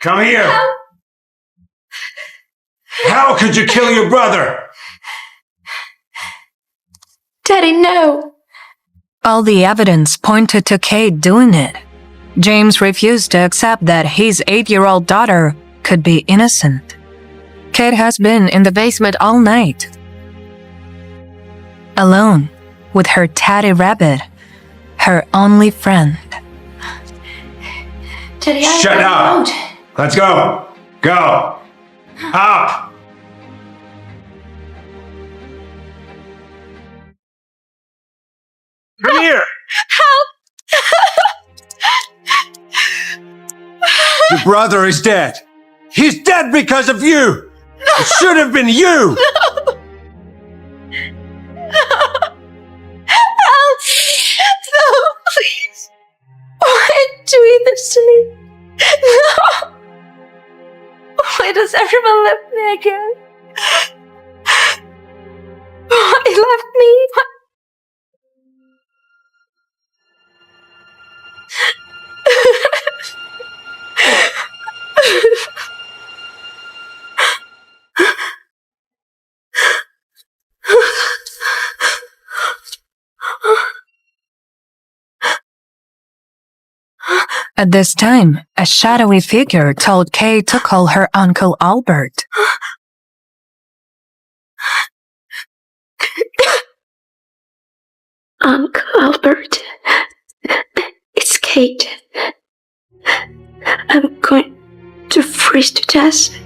Come here! How could you kill your brother? Daddy, no. All the evidence pointed to Kate doing it. James refused to accept that his 8-year-old daughter could be innocent. Kate has been in the basement all night, alone with her teddy rabbit, her only friend. Daddy, Shut up! Let's go! Go! Up! Come here! Help! Your brother is dead. He's dead because of you. It should have been you. Help! No, please. Why do this to me? No! Why does everyone left me again? Why left me? At this time, a shadowy figure told Kate to call her Uncle Albert. Uncle Albert, it's Kate. I'm going to freeze to death.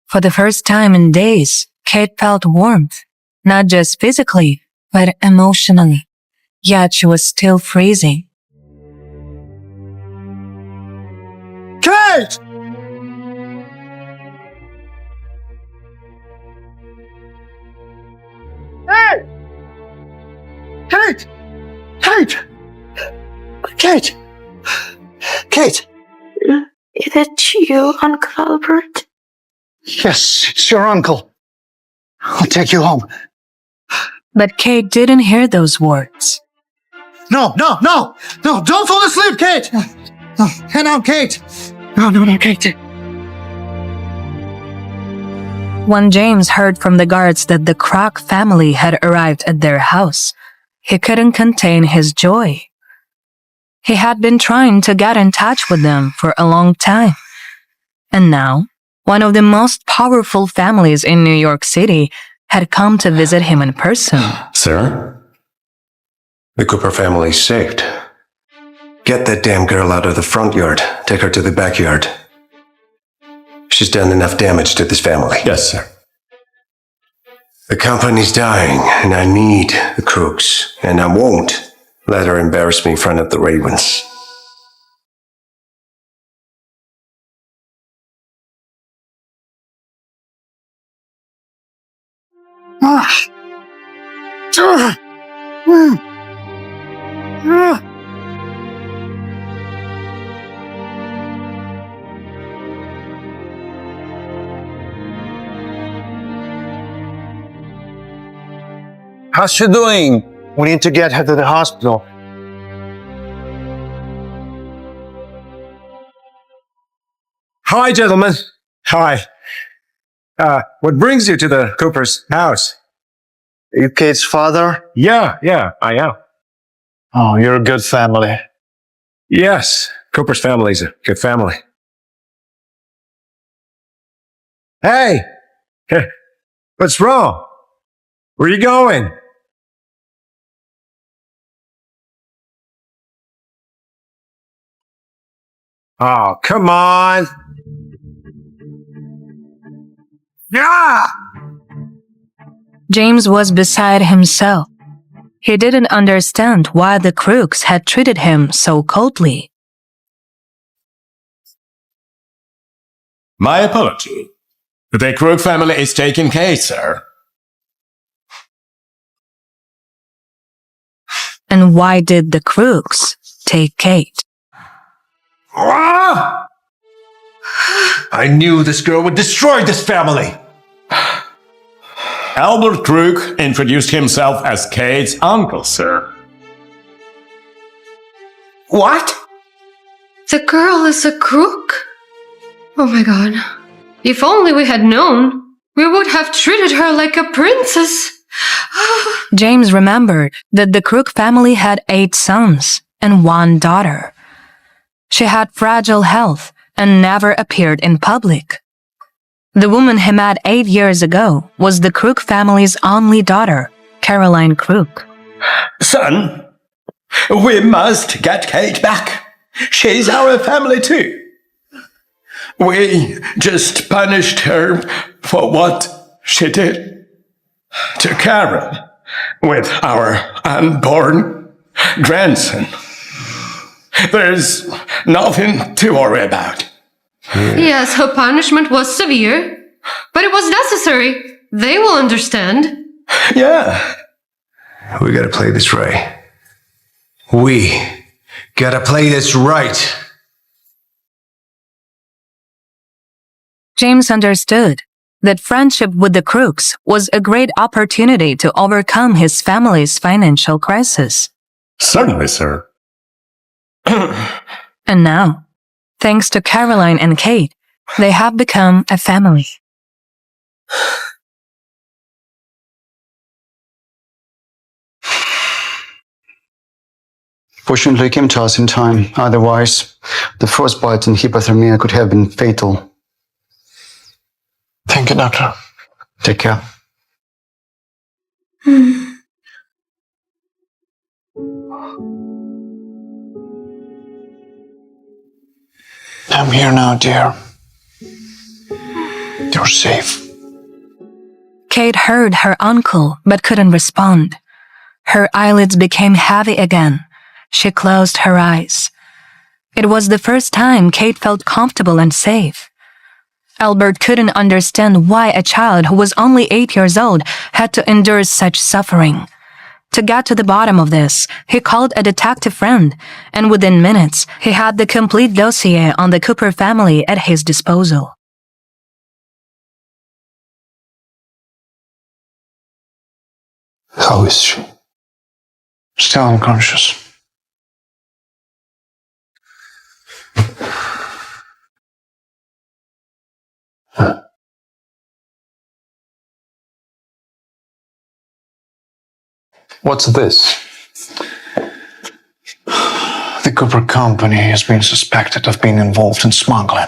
For the first time in days, Kate felt warmth, not just physically, but emotionally. Yet she was still freezing. Kate! Hey! Kate! Kate! Kate! Kate! Is it you, Uncle Albert? Yes, it's your uncle. I'll take you home. But Kate didn't hear those words. No, don't fall asleep, Kate! No, hang on, Kate! No, Kate. When James heard from the guards that the Kroc family had arrived at their house, he couldn't contain his joy. He had been trying to get in touch with them for a long time. And now, one of the most powerful families in New York City had come to visit him in person. Sir? The Cooper family's saved. Get that damn girl out of the front yard. Take her to the backyard. She's done enough damage to this family. Yes, sir. The company's dying, and I need the crooks, and I won't let her embarrass me in front of the Ravens. How's she doing? We need to get her to the hospital. Hi, gentlemen. Hi. What brings you to the Cooper's house? Are you Kate's father? Yeah, I am. Oh, you're a good family. Yes, Cooper's family's a good family. Hey! What's wrong? Where are you going? Oh, come on! Yeah! James was beside himself. He didn't understand why the crooks had treated him so coldly. My apology. The Crook family is taking Kate, sir. And why did the crooks take Kate? Ah! I knew this girl would destroy this family. Albert Crook introduced himself as Kate's uncle, sir. What? The girl is a crook? Oh my god. If only we had known, we would have treated her like a princess. James remembered that the Crook family had 8 sons and 1 daughter. She had fragile health and never appeared in public. The woman he met 8 years ago was the Crook family's only daughter, Caroline Crook. Son, we must get Kate back. She's our family too. We just punished her for what she did to Carol with our unborn grandson. There's nothing to worry about. Yes, her punishment was severe, but it was necessary. They will understand. Yeah. We gotta play this right. We gotta play this right. James understood that friendship with the Crooks was a great opportunity to overcome his family's financial crisis. Certainly, sir. And now, thanks to Caroline and Kate, they have become a family. Fortunately, it came to us in time. Otherwise, the frostbite and hypothermia could have been fatal. Thank you, doctor. Take care. I'm here now, dear. You're safe. Kate heard her uncle but couldn't respond. Her eyelids became heavy again. She closed her eyes. It was the first time Kate felt comfortable and safe. Albert couldn't understand why a child who was only 8 years old had to endure such suffering. To get to the bottom of this, he called a detective friend, and within minutes, he had the complete dossier on the Cooper family at his disposal. How is she? Still unconscious. What's this? The Cooper Company has been suspected of being involved in smuggling.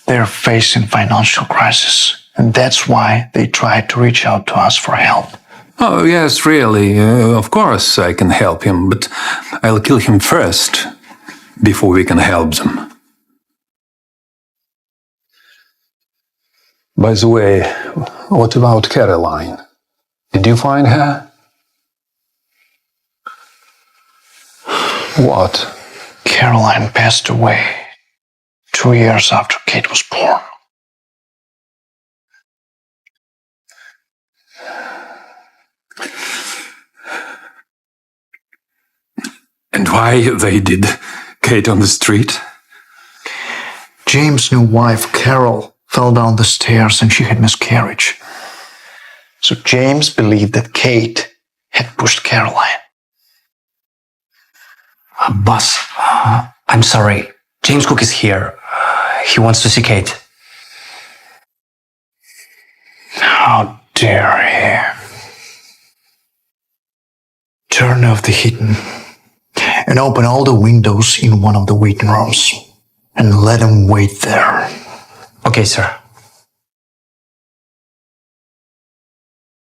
They're facing financial crisis, and that's why they tried to reach out to us for help. Oh, yes, really. Of course I can help him, but I'll kill him first, before we can help them. By the way, what about Caroline? Did you find her? What? Caroline passed away 2 years after Kate was born. And why they did Kate on the street? James' new wife, Carol, fell down the stairs and she had miscarriage. So James believed that Kate had pushed Caroline. Boss, I'm sorry. James Cook is here. He wants to see Kate. How dare he? Turn off the heating and open all the windows in one of the waiting rooms and let him wait there. Okay, sir.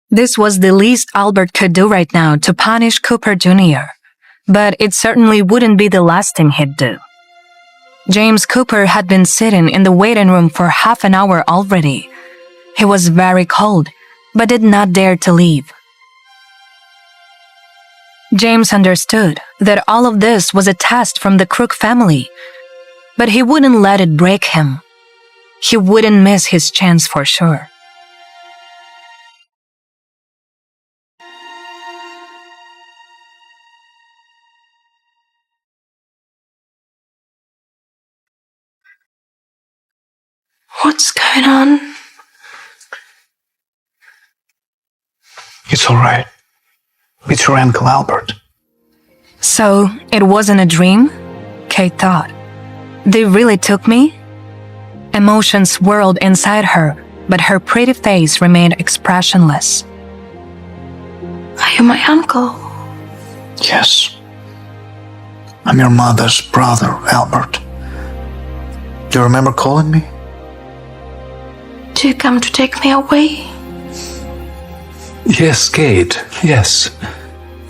This was the least Albert could do right now to punish Cooper Jr., but it certainly wouldn't be the last thing he'd do. James Cooper had been sitting in the waiting room for half an hour already. He was very cold, but did not dare to leave. James understood that all of this was a test from the Crook family, but he wouldn't let it break him. He wouldn't miss his chance for sure. What's going on? It's all right. It's your Uncle Albert. So, it wasn't a dream? Kate thought. They really took me? Emotions swirled inside her, but her pretty face remained expressionless. Are you my uncle? Yes. I'm your mother's brother, Albert. Do you remember calling me? Do you come to take me away? Yes, Kate, yes.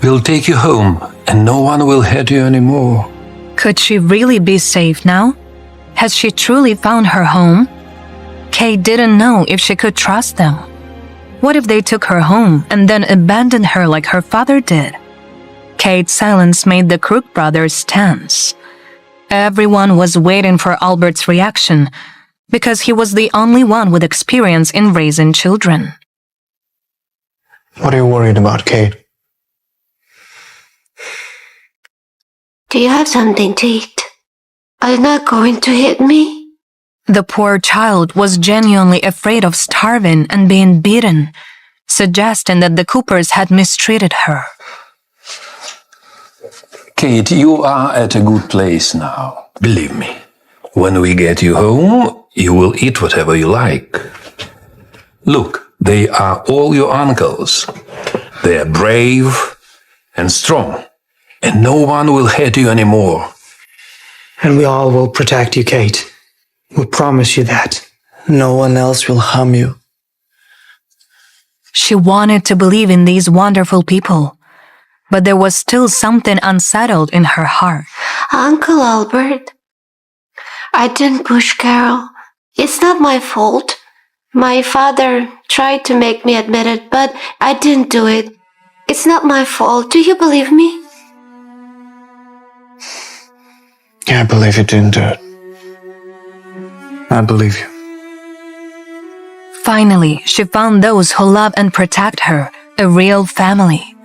We'll take you home, and no one will hurt you anymore. Could she really be safe now? Has she truly found her home? Kate didn't know if she could trust them. What if they took her home and then abandoned her like her father did? Kate's silence made the Crook brothers tense. Everyone was waiting for Albert's reaction because he was the only one with experience in raising children. What are you worried about, Kate? Do you have something to eat? Are you not going to hit me? The poor child was genuinely afraid of starving and being beaten, suggesting that the Coopers had mistreated her. Kate, you are at a good place now. Believe me. When we get you home, you will eat whatever you like. Look, they are all your uncles. They are brave and strong, and no one will hurt you anymore. And we all will protect you, Kate. We promise you that. No one else will harm you. She wanted to believe in these wonderful people, but there was still something unsettled in her heart. Uncle Albert, I didn't push Carol. It's not my fault. My father tried to make me admit it, but I didn't do it. It's not my fault. Do you believe me? Yeah, I believe you didn't do it. I believe you. Finally, she found those who love and protect her, a real family.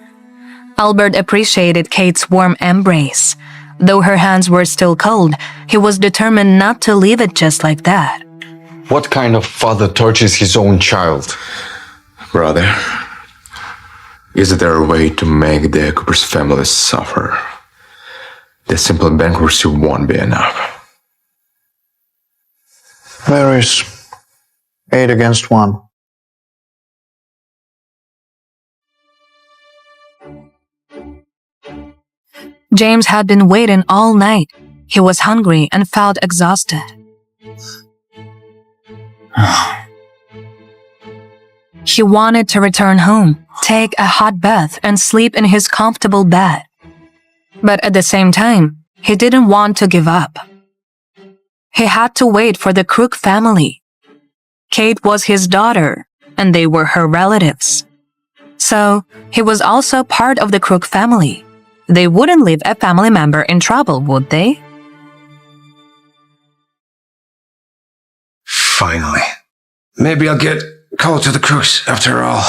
Albert appreciated Kate's warm embrace. Though her hands were still cold, he was determined not to leave it just like that. What kind of father tortures his own child? Brother, is there a way to make the Cooper's family suffer? The simple bankruptcy won't be enough. There is 8 against 1. James had been waiting all night. He was hungry and felt exhausted. He wanted to return home, take a hot bath, and sleep in his comfortable bed. But at the same time, he didn't want to give up. He had to wait for the Crook family. Kate was his daughter, and they were her relatives. So, he was also part of the Crook family. They wouldn't leave a family member in trouble, would they? Finally. Maybe I'll get called to the Crooks after all.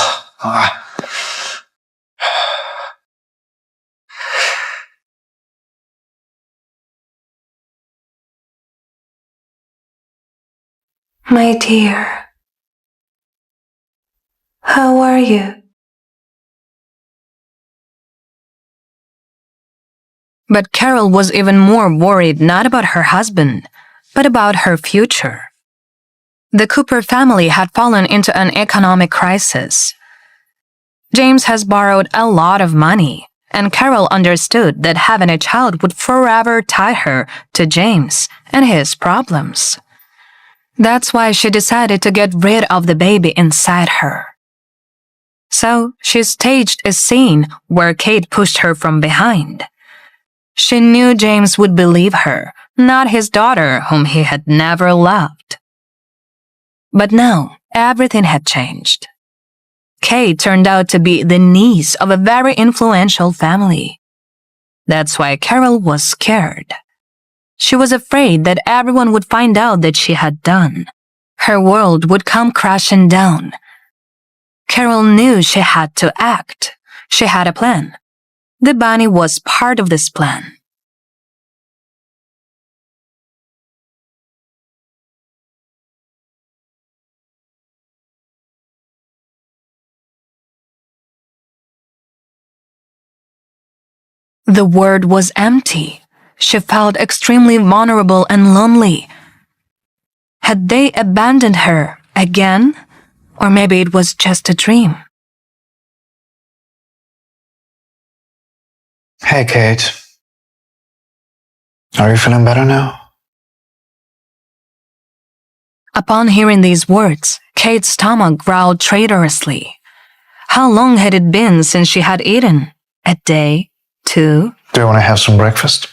My dear, how are you? But Carol was even more worried not about her husband, but about her future. The Cooper family had fallen into an economic crisis. James has borrowed a lot of money, and Carol understood that having a child would forever tie her to James and his problems. That's why she decided to get rid of the baby inside her. So she staged a scene where Kate pushed her from behind. She knew James would believe her, not his daughter whom he had never loved. But now, everything had changed. Kate turned out to be the niece of a very influential family. That's why Carol was scared. She was afraid that everyone would find out that she had done. Her world would come crashing down. Carol knew she had to act. She had a plan. The bunny was part of this plan. The world was empty. She felt extremely vulnerable and lonely. Had they abandoned her again? Or maybe it was just a dream. Hey, Kate. Are you feeling better now? Upon hearing these words, Kate's stomach growled traitorously. How long had it been since she had eaten? A day? 2? Do you want to have some breakfast?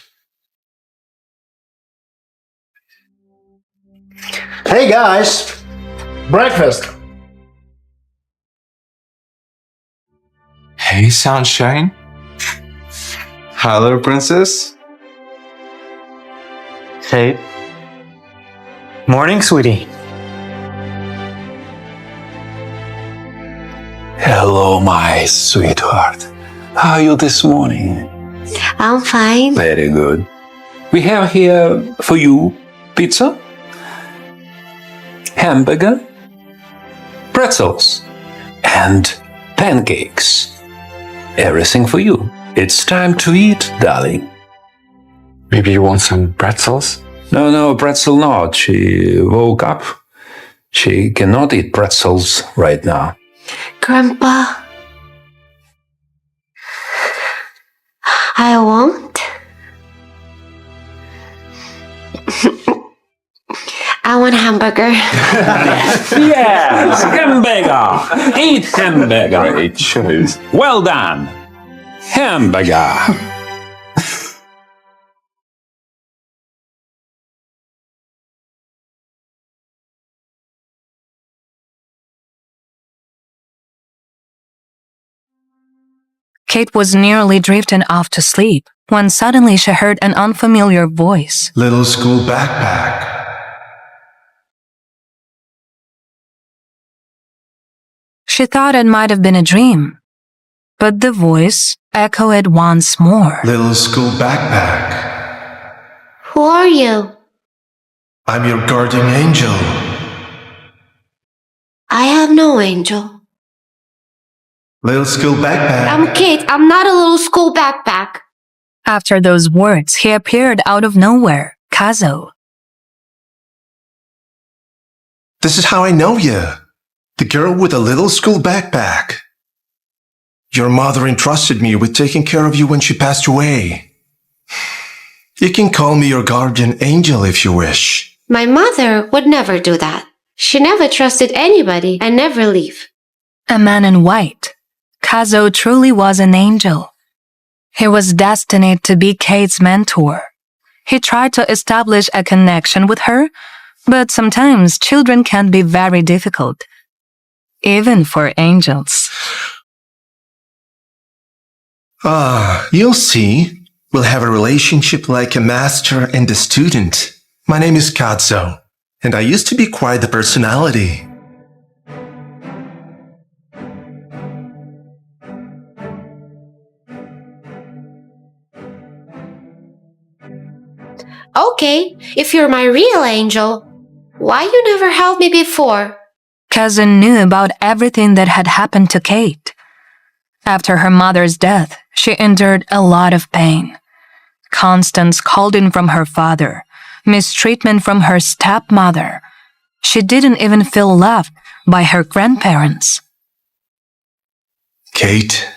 Hey guys, breakfast. Hey, sunshine. Hello, princess. Hey. Morning, sweetie. Hello, my sweetheart. How are you this morning? I'm fine. Very good. We have here for you pizza, hamburger, pretzels, and pancakes. Everything for you. It's time to eat, darling. Maybe you want some pretzels? No, pretzel not. She woke up. She cannot eat pretzels right now. Grandpa, I won't. I want hamburger. Yes, hamburger. Eat hamburger. Great choice. Well done. Hamburger. Kate was nearly drifting off to sleep when suddenly she heard an unfamiliar voice. Little school backpack. She thought it might have been a dream, but the voice echoed once more. Little school backpack. Who are you? I'm your guardian angel. I have no angel. Little school backpack. I'm Kate. I'm not a little school backpack. After those words, he appeared out of nowhere, Kazo. This is how I know you. The girl with a little school backpack. Your mother entrusted me with taking care of you when she passed away. You can call me your guardian angel if you wish. My mother would never do that. She never trusted anybody and never leave. A man in white. Kazo truly was an angel. He was destined to be Kate's mentor. He tried to establish a connection with her, but sometimes children can be very difficult, even for angels. You'll see. We'll have a relationship like a master and a student. My name is Katsuo, and I used to be quite the personality. Okay, if you're my real angel, why you never helped me before? Kazo knew about everything that had happened to Kate. After her mother's death, she endured a lot of pain. Constant scolding from her father, mistreatment from her stepmother. She didn't even feel loved by her grandparents. Kate,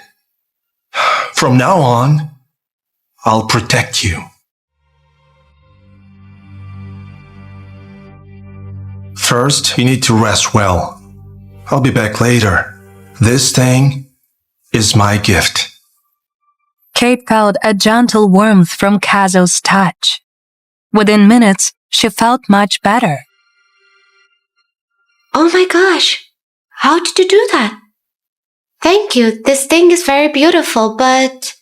from now on, I'll protect you. First, you need to rest well. I'll be back later. This thing is my gift. Kate felt a gentle warmth from Kazo's touch. Within minutes, she felt much better. Oh my gosh, how did you do that? Thank you, this thing is very beautiful, but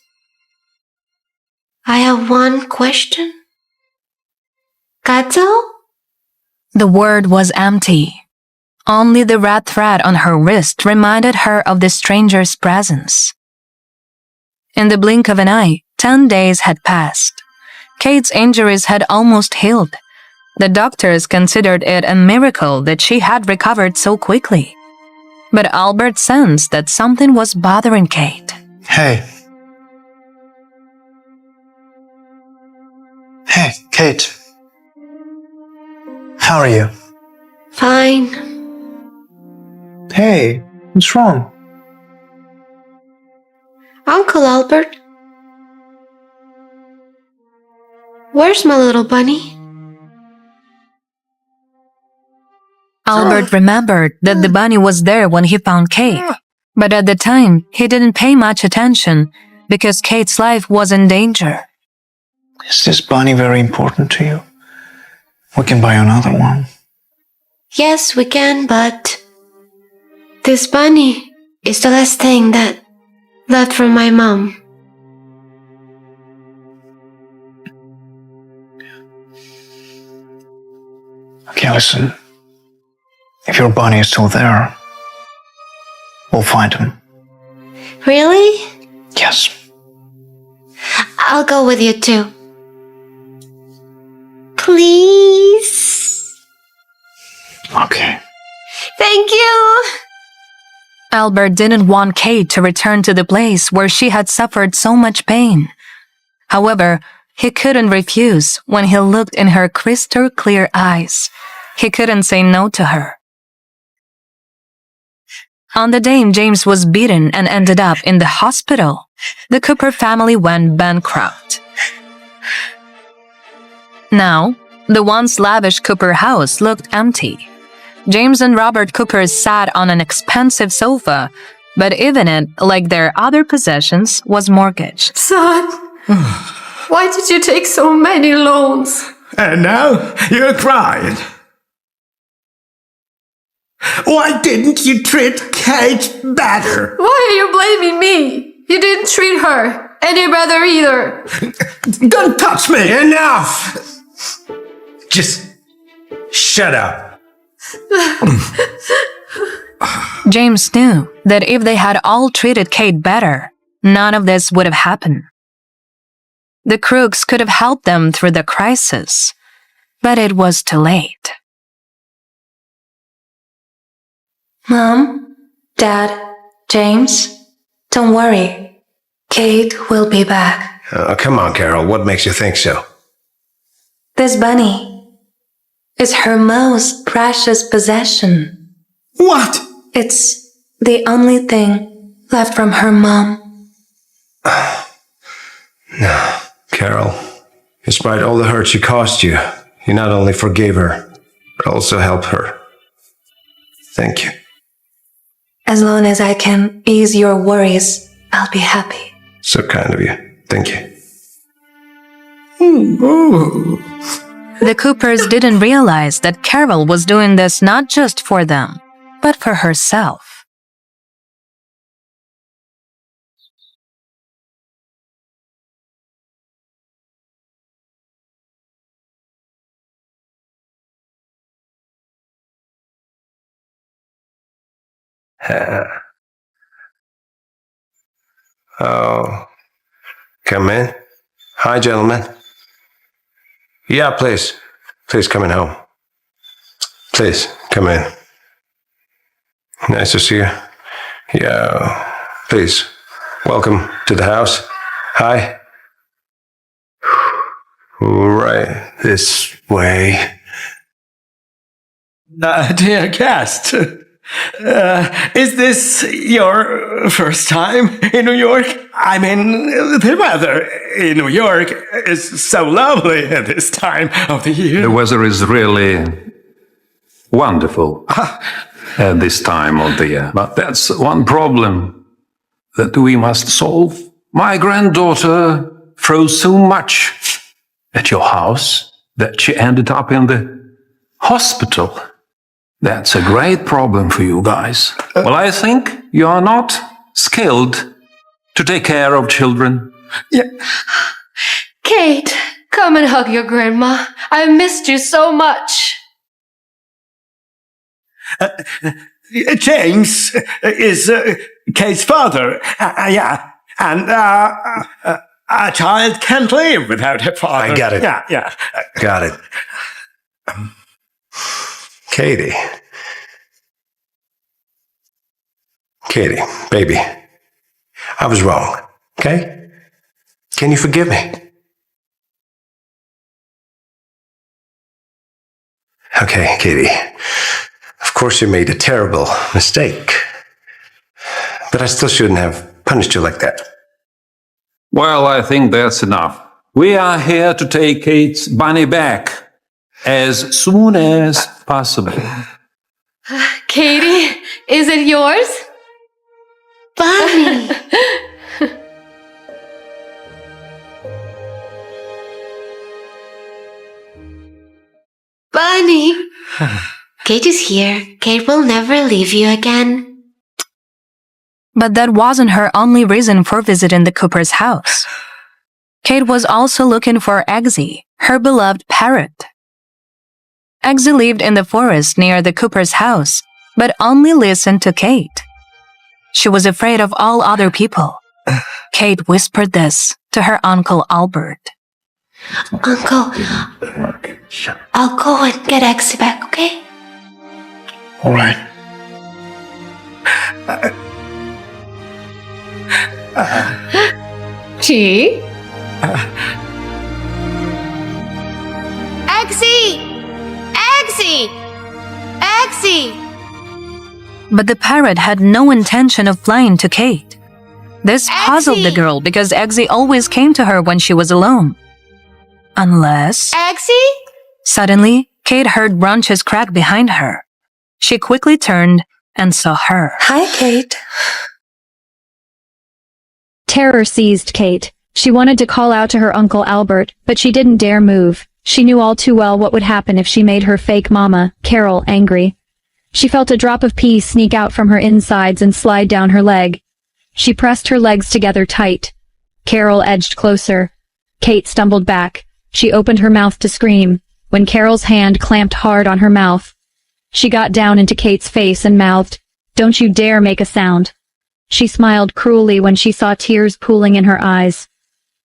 I have one question. Kazo? The word was empty. Only the red thread on her wrist reminded her of the stranger's presence. In the blink of an eye, 10 days had passed. Kate's injuries had almost healed. The doctors considered it a miracle that she had recovered so quickly. But Albert sensed that something was bothering Kate. Hey. Kate, how are you? Fine. Hey, what's wrong? Uncle Albert. Where's my little bunny? Albert remembered that the bunny was there when he found Kate, but at the time, he didn't pay much attention because Kate's life was in danger. Is this bunny very important to you? We can buy another one. Yes, we can, but this bunny is the last thing that left from my mom. Okay, listen. If your bunny is still there, we'll find him. Really? Yes. I'll go with you too. Please? Okay. Thank you! Albert didn't want Kate to return to the place where she had suffered so much pain. However, he couldn't refuse when he looked in her crystal clear eyes. He couldn't say no to her. On the day James was beaten and ended up in the hospital, the Cooper family went bankrupt. Now, the once lavish Cooper house looked empty. James and Robert Cooper sat on an expensive sofa, but even it, like their other possessions, was mortgaged. Son, why did you take so many loans? And now you're crying. Why didn't you treat Kate better? Why are you blaming me? You didn't treat her any better either. Don't touch me! Enough! Just shut up. James knew that if they had all treated Kate better, none of this would have happened. The crooks could have helped them through the crisis, but it was too late. Mom, Dad, James, don't worry. Kate will be back. Come on, Carol. What makes you think so? This bunny is her most precious possession. What? It's the only thing left from her mom. No, Carol. Despite all the hurt she caused you, you not only forgave her, but also helped her. Thank you. As long as I can ease your worries, I'll be happy. So kind of you. Thank you. The Coopers didn't realize that Carol was doing this not just for them, but for herself. Oh, come in. Hi, gentlemen. Yeah, please. Please come in home. Please, come in. Nice to see you. Yeah, please. Welcome to the house. Hi. Right this way. Dear guest, is this your first time in New York? I mean, the weather in New York is so lovely at this time of the year. The weather is really wonderful at this time of the year. But that's one problem that we must solve. My granddaughter froze so much at your house that she ended up in the hospital. That's a great problem for you guys. Well, I think you are not skilled to take care of children. Yeah. Kate, come and hug your grandma. I missed you so much. James is Kate's father. Yeah. And a child can't live without her father. I got it. Yeah. Got it. Katie. Katie, baby. I was wrong, okay? Can you forgive me? Okay, Katie. Of course you made a terrible mistake. But I still shouldn't have punished you like that. Well, I think that's enough. We are here to take Kate's bunny back as soon as possible. Katie, is it yours? Bunny! Bunny! Kate is here. Kate will never leave you again. But that wasn't her only reason for visiting the Cooper's house. Kate was also looking for Eggsy, her beloved parrot. Eggsy lived in the forest near the Cooper's house, but only listened to Kate. She was afraid of all other people. Kate whispered this to her Uncle Albert. Uncle, I'll go and get Eggsy back, okay? All right. G? Eggsy! Eggsy! Eggsy! But the parrot had no intention of flying to Kate. This puzzled the girl because Eggsy always came to her when she was alone. Unless... Eggsy? Suddenly, Kate heard branches crack behind her. She quickly turned and saw her. Hi, Kate. Terror seized Kate. She wanted to call out to her Uncle Albert, but she didn't dare move. She knew all too well what would happen if she made her fake mama, Carol, angry. She felt a drop of pee sneak out from her insides and slide down her leg. She pressed her legs together tight. Carol edged closer. Kate stumbled back. She opened her mouth to scream, when Carol's hand clamped hard on her mouth. She got down into Kate's face and mouthed, "Don't you dare make a sound." She smiled cruelly when she saw tears pooling in her eyes.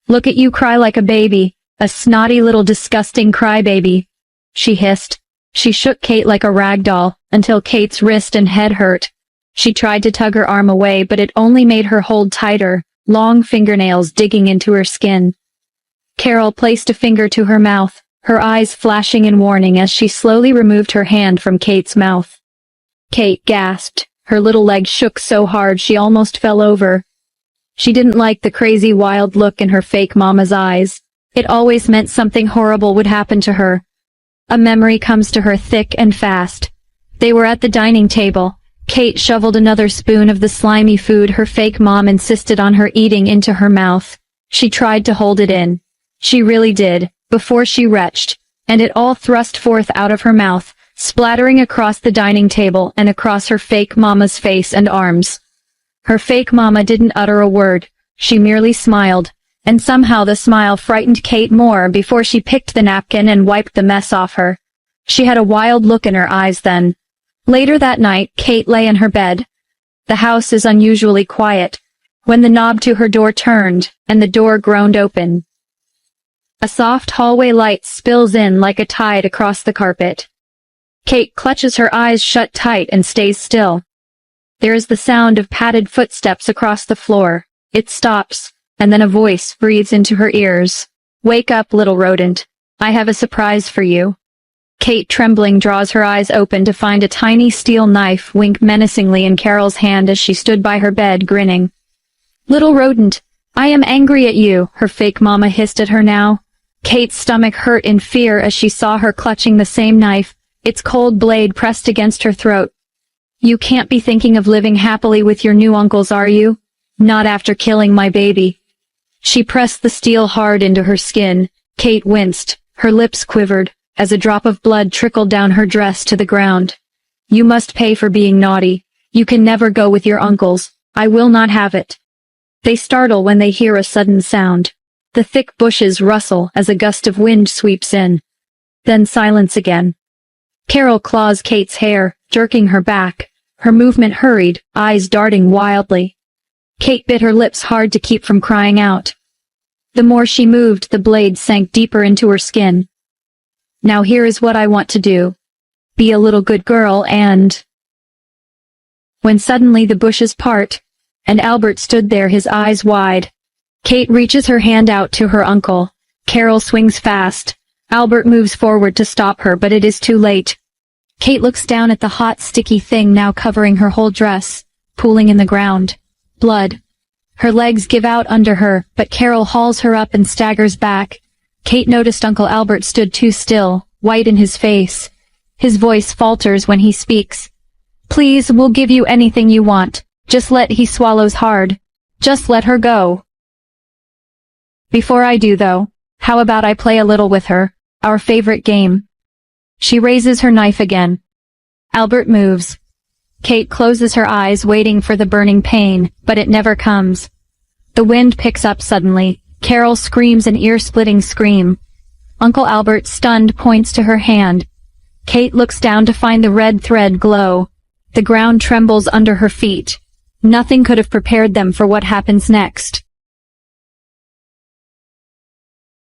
"Look at you cry like a baby, a snotty little disgusting crybaby," she hissed. She shook Kate like a rag doll, until Kate's wrist and head hurt. She tried to tug her arm away, but it only made her hold tighter, long fingernails digging into her skin. Carol placed a finger to her mouth, her eyes flashing in warning as she slowly removed her hand from Kate's mouth. Kate gasped. Her little leg shook so hard she almost fell over. She didn't like the crazy wild look in her fake mama's eyes. It always meant something horrible would happen to her. A memory comes to her thick and fast. They were at the dining table. Kate shoveled another spoon of the slimy food her fake mom insisted on her eating into her mouth. She tried to hold it in. She really did, before she retched, and it all thrust forth out of her mouth, splattering across the dining table and across her fake mama's face and arms. Her fake mama didn't utter a word. She merely smiled, and somehow the smile frightened Kate more before she picked the napkin and wiped the mess off her. She had a wild look in her eyes then. Later that night, Kate lay in her bed. The house is unusually quiet, when the knob to her door turned, and the door groaned open. A soft hallway light spills in like a tide across the carpet. Kate clutches her eyes shut tight and stays still. There is the sound of padded footsteps across the floor. It stops, and then a voice breathes into her ears. "Wake up, little rodent. I have a surprise for you." Kate, trembling, draws her eyes open to find a tiny steel knife wink menacingly in Carol's hand as she stood by her bed, grinning. "Little rodent, I am angry at you," her fake mama hissed at her now. Kate's stomach hurt in fear as she saw her clutching the same knife, its cold blade pressed against her throat. "You can't be thinking of living happily with your new uncles, are you? Not after killing my baby." She pressed the steel hard into her skin. Kate winced. Her lips quivered, as a drop of blood trickled down her dress to the ground. "You must pay for being naughty. You can never go with your uncles. I will not have it." They startle when they hear a sudden sound. The thick bushes rustle as a gust of wind sweeps in. Then silence again. Carol claws Kate's hair, jerking her back. Her movement hurried, eyes darting wildly. Kate bit her lips hard to keep from crying out. The more she moved, the blade sank deeper into her skin. "Now here is what I want to do. Be a little good girl and—" When suddenly the bushes part, and Albert stood there, his eyes wide. Kate reaches her hand out to her uncle. Carol swings fast. Albert moves forward to stop her, but it is too late. Kate looks down at the hot, sticky thing now covering her whole dress, pooling in the ground. Blood. Her legs give out under her, but Carol hauls her up and staggers back. Kate noticed Uncle Albert stood too still, white in his face. His voice falters when he speaks. Please, we'll give you anything you want. He swallows hard. Just let her go. Before I do though, how about I play a little with her, our favorite game? She raises her knife again. Albert moves. Kate closes her eyes waiting for the burning pain, but it never comes. The wind picks up suddenly. Carol screams an ear-splitting scream. Uncle Albert, stunned, points to her hand. Kate looks down to find the red thread glow. The ground trembles under her feet. Nothing could have prepared them for what happens next.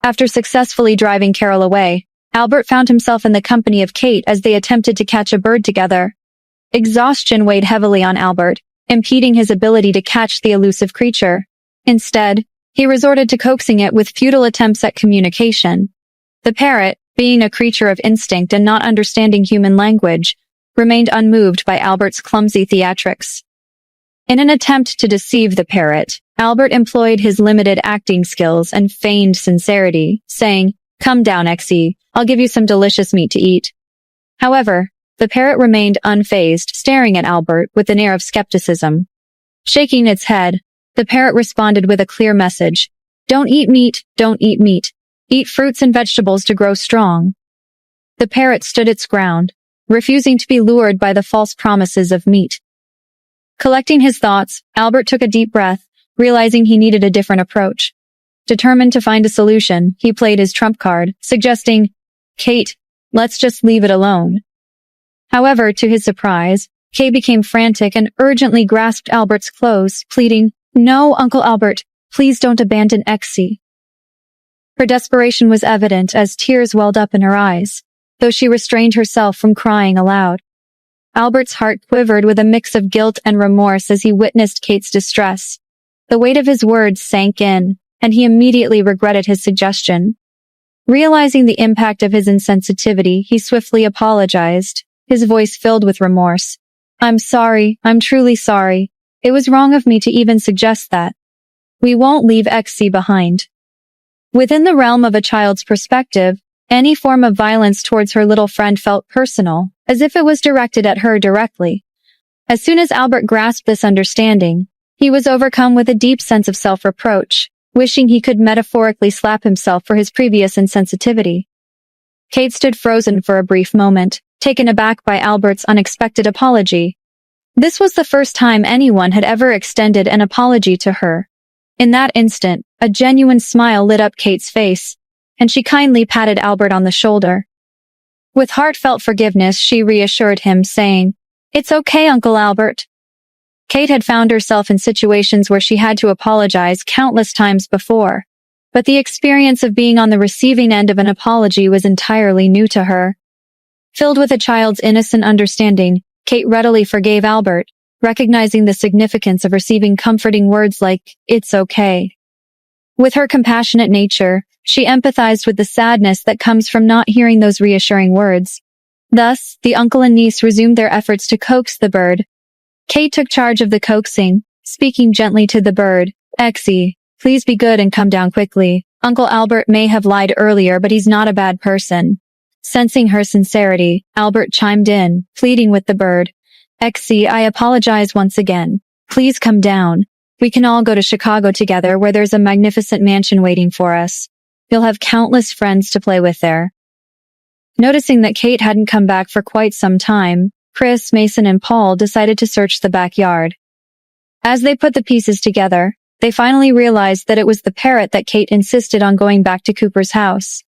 After successfully driving Carol away, Albert found himself in the company of Kate as they attempted to catch a bird together. Exhaustion weighed heavily on Albert, impeding his ability to catch the elusive creature. Instead, he resorted to coaxing it with futile attempts at communication. The parrot, being a creature of instinct and not understanding human language, remained unmoved by Albert's clumsy theatrics. In an attempt to deceive the parrot, Albert employed his limited acting skills and feigned sincerity, saying, "Come down, Exie. I'll give you some delicious meat to eat." However, the parrot remained unfazed, staring at Albert with an air of skepticism. Shaking its head, the parrot responded with a clear message. "Don't eat meat, don't eat meat. Eat fruits and vegetables to grow strong." The parrot stood its ground, refusing to be lured by the false promises of meat. Collecting his thoughts, Albert took a deep breath, realizing he needed a different approach. Determined to find a solution, he played his trump card, suggesting, "Kate, let's just leave it alone." However, to his surprise, Kate became frantic and urgently grasped Albert's clothes, pleading, "No, Uncle Albert, please don't abandon Exie." Her desperation was evident as tears welled up in her eyes, though she restrained herself from crying aloud. Albert's heart quivered with a mix of guilt and remorse as he witnessed Kate's distress. The weight of his words sank in, and he immediately regretted his suggestion. Realizing the impact of his insensitivity, he swiftly apologized, his voice filled with remorse. "I'm sorry, I'm truly sorry. It was wrong of me to even suggest that. We won't leave Exie behind." Within the realm of a child's perspective, any form of violence towards her little friend felt personal, as if it was directed at her directly. As soon as Albert grasped this understanding, he was overcome with a deep sense of self-reproach, wishing he could metaphorically slap himself for his previous insensitivity. Kate stood frozen for a brief moment, taken aback by Albert's unexpected apology. This was the first time anyone had ever extended an apology to her. In that instant, a genuine smile lit up Kate's face, and she kindly patted Albert on the shoulder. With heartfelt forgiveness, she reassured him, saying, "It's okay, Uncle Albert." Kate had found herself in situations where she had to apologize countless times before, but the experience of being on the receiving end of an apology was entirely new to her. Filled with a child's innocent understanding, Kate readily forgave Albert, recognizing the significance of receiving comforting words like, "It's okay." With her compassionate nature, she empathized with the sadness that comes from not hearing those reassuring words. Thus, the uncle and niece resumed their efforts to coax the bird. Kate took charge of the coaxing, speaking gently to the bird, "Exie, please be good and come down quickly. Uncle Albert may have lied earlier, but he's not a bad person." Sensing her sincerity, Albert chimed in, pleading with the bird, "Exie, I apologize once again. Please come down. We can all go to Chicago together where there's a magnificent mansion waiting for us. You'll have countless friends to play with there." Noticing that Kate hadn't come back for quite some time, Chris, Mason, and Paul decided to search the backyard. As they put the pieces together, they finally realized that it was the parrot that Kate insisted on going back to Cooper's house.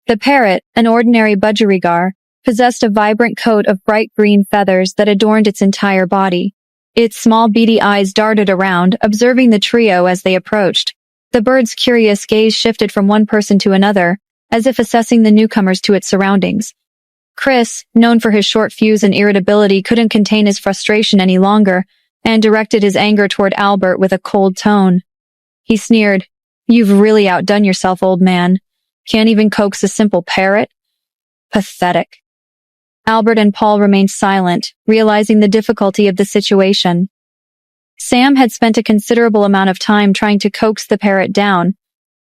The parrot, an ordinary budgerigar, possessed a vibrant coat of bright green feathers that adorned its entire body. Its small beady eyes darted around, observing the trio as they approached. The bird's curious gaze shifted from one person to another, as if assessing the newcomers to its surroundings. Chris, known for his short fuse and irritability, couldn't contain his frustration any longer, and directed his anger toward Albert with a cold tone. He sneered, "You've really outdone yourself, old man. Can't even coax a simple parrot? Pathetic." Albert and Paul remained silent, realizing the difficulty of the situation. Sam had spent a considerable amount of time trying to coax the parrot down,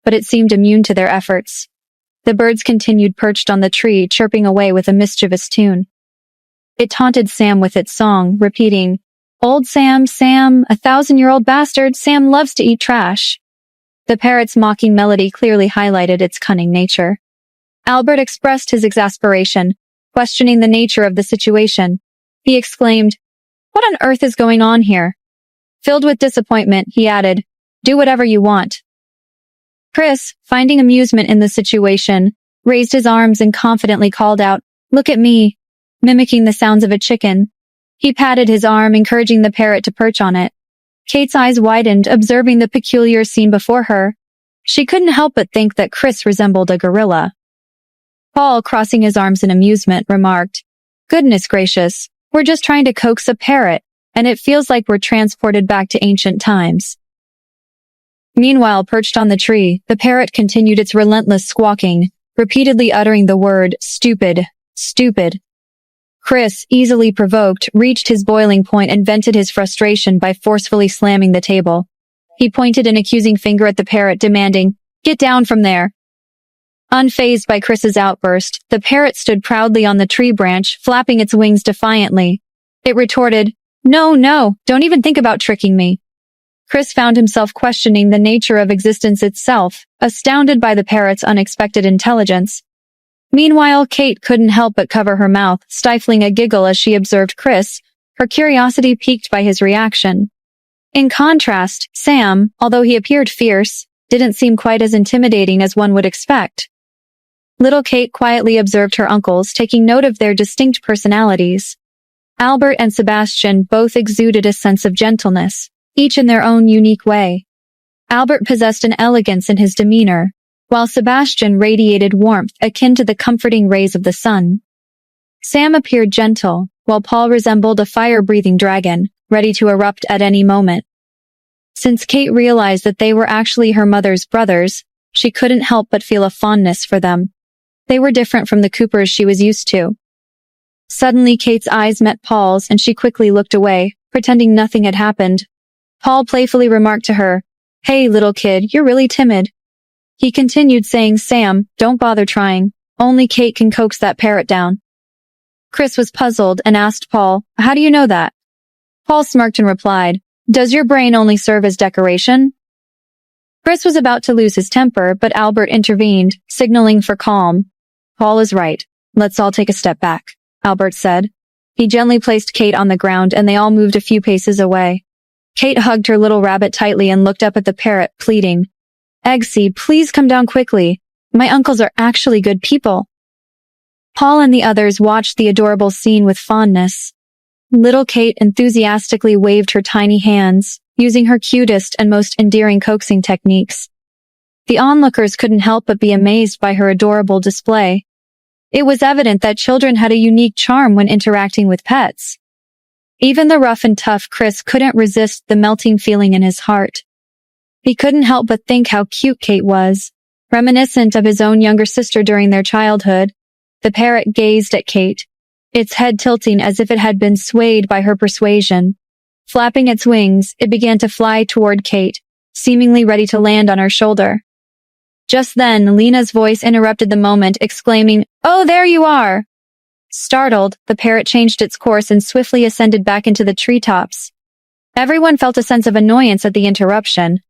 but it seemed immune to their efforts. The birds continued perched on the tree, chirping away with a mischievous tune. It taunted Sam with its song, repeating, "Old Sam, Sam, 1,000-year-old bastard, Sam loves to eat trash." The parrot's mocking melody clearly highlighted its cunning nature. Albert expressed his exasperation, questioning the nature of the situation. He exclaimed, "What on earth is going on here?" Filled with disappointment, he added, "Do whatever you want." Chris, finding amusement in the situation, raised his arms and confidently called out, "Look at me," mimicking the sounds of a chicken. He patted his arm, encouraging the parrot to perch on it. Kate's eyes widened, observing the peculiar scene before her. She couldn't help but think that Chris resembled a gorilla. Paul, crossing his arms in amusement, remarked, "Goodness gracious, we're just trying to coax a parrot, and it feels like we're transported back to ancient times." Meanwhile, perched on the tree, the parrot continued its relentless squawking, repeatedly uttering the word, "Stupid, stupid." Chris, easily provoked, reached his boiling point and vented his frustration by forcefully slamming the table. He pointed an accusing finger at the parrot, demanding, "Get down from there." Unfazed by Chris's outburst, the parrot stood proudly on the tree branch, flapping its wings defiantly. It retorted, "No, no, don't even think about tricking me." Chris found himself questioning the nature of existence itself, astounded by the parrot's unexpected intelligence. Meanwhile, Kate couldn't help but cover her mouth, stifling a giggle as she observed Chris, her curiosity piqued by his reaction. In contrast, Sam, although he appeared fierce, didn't seem quite as intimidating as one would expect. Little Kate quietly observed her uncles, taking note of their distinct personalities. Albert and Sebastian both exuded a sense of gentleness, each in their own unique way. Albert possessed an elegance in his demeanor, while Sebastian radiated warmth akin to the comforting rays of the sun. Sam appeared gentle, while Paul resembled a fire-breathing dragon, ready to erupt at any moment. Since Kate realized that they were actually her mother's brothers, she couldn't help but feel a fondness for them. They were different from the Coopers she was used to. Suddenly, Kate's eyes met Paul's, and she quickly looked away, pretending nothing had happened. Paul playfully remarked to her, "Hey, little kid, you're really timid." He continued saying, "Sam, don't bother trying. Only Kate can coax that parrot down." Chris was puzzled and asked Paul, "How do you know that?" Paul smirked and replied, "Does your brain only serve as decoration?" Chris was about to lose his temper, but Albert intervened, signaling for calm. "Paul is right. Let's all take a step back," Albert said. He gently placed Kate on the ground and they all moved a few paces away. Kate hugged her little rabbit tightly and looked up at the parrot, pleading, "Eggsy, please come down quickly. My uncles are actually good people." Paul and the others watched the adorable scene with fondness. Little Kate enthusiastically waved her tiny hands, using her cutest and most endearing coaxing techniques. The onlookers couldn't help but be amazed by her adorable display. It was evident that children had a unique charm when interacting with pets. Even the rough and tough Chris couldn't resist the melting feeling in his heart. He couldn't help but think how cute Kate was, reminiscent of his own younger sister during their childhood. The parrot gazed at Kate, its head tilting as if it had been swayed by her persuasion. Flapping its wings, it began to fly toward Kate, seemingly ready to land on her shoulder. Just then, Lena's voice interrupted the moment, exclaiming, "Oh, there you are!" Startled, the parrot changed its course and swiftly ascended back into the treetops. Everyone felt a sense of annoyance at the interruption.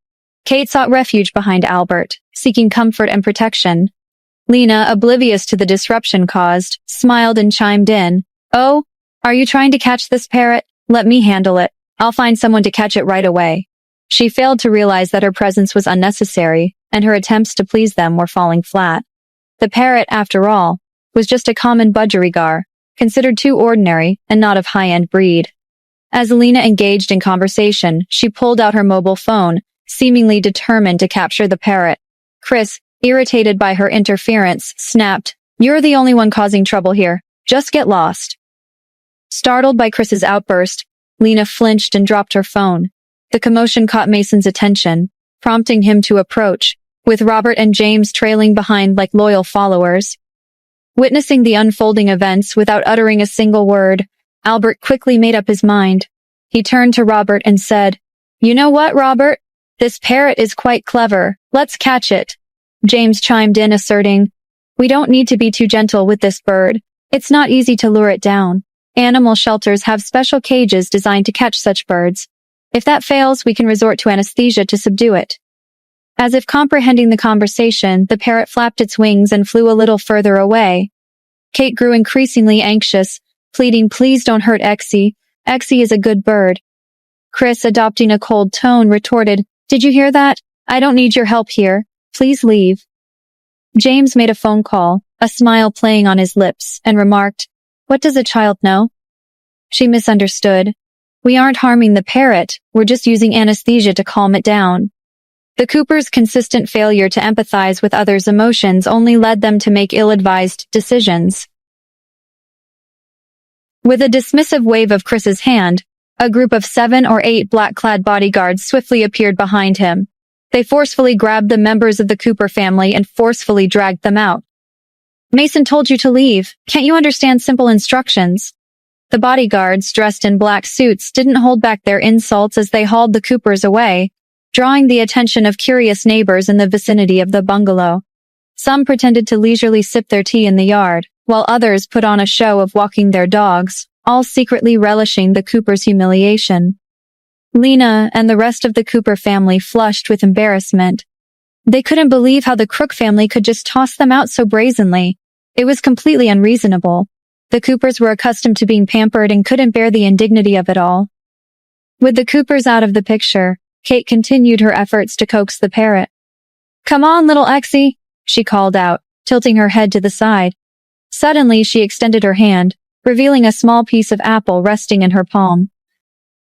Kate sought refuge behind Albert, seeking comfort and protection. Lena, oblivious to the disruption caused, smiled and chimed in, "Oh, are you trying to catch this parrot? Let me handle it. I'll find someone to catch it right away." She failed to realize that her presence was unnecessary, and her attempts to please them were falling flat. The parrot, after all, was just a common budgerigar, considered too ordinary and not of high-end breed. As Lena engaged in conversation, she pulled out her mobile phone, seemingly determined to capture the parrot. Chris, irritated by her interference, snapped, "You're the only one causing trouble here. Just get lost." Startled by Chris's outburst, Lena flinched and dropped her phone. The commotion caught Mason's attention, prompting him to approach, with Robert and James trailing behind like loyal followers. Witnessing the unfolding events without uttering a single word, Albert quickly made up his mind. He turned to Robert and said, "You know what, Robert? This parrot is quite clever. Let's catch it." James chimed in, asserting, "We don't need to be too gentle with this bird. It's not easy to lure it down. Animal shelters have special cages designed to catch such birds. If that fails, we can resort to anesthesia to subdue it." As if comprehending the conversation, the parrot flapped its wings and flew a little further away. Kate grew increasingly anxious, pleading, "Please don't hurt Exie. Exie is a good bird." Chris, adopting a cold tone, retorted, "Did you hear that? I don't need your help here. Please leave." James made a phone call, a smile playing on his lips, and remarked, "What does a child know?" She misunderstood. "We aren't harming the parrot, we're just using anesthesia to calm it down." The Coopers' consistent failure to empathize with others' emotions only led them to make ill-advised decisions. With a dismissive wave of Chris's hand, a group of 7 or 8 black-clad bodyguards swiftly appeared behind him. They forcefully grabbed the members of the Cooper family and forcefully dragged them out. "Mason told you to leave. Can't you understand simple instructions?" The bodyguards, dressed in black suits, didn't hold back their insults as they hauled the Coopers away, drawing the attention of curious neighbors in the vicinity of the bungalow. Some pretended to leisurely sip their tea in the yard, while others put on a show of walking their dogs, all secretly relishing the Coopers' humiliation. Lena and the rest of the Cooper family flushed with embarrassment. They couldn't believe how the Crook family could just toss them out so brazenly. It was completely unreasonable. The Coopers were accustomed to being pampered and couldn't bear the indignity of it all. With the Coopers out of the picture, Kate continued her efforts to coax the parrot. "Come on, little Exie," she called out, tilting her head to the side. Suddenly, she extended her hand, revealing a small piece of apple resting in her palm.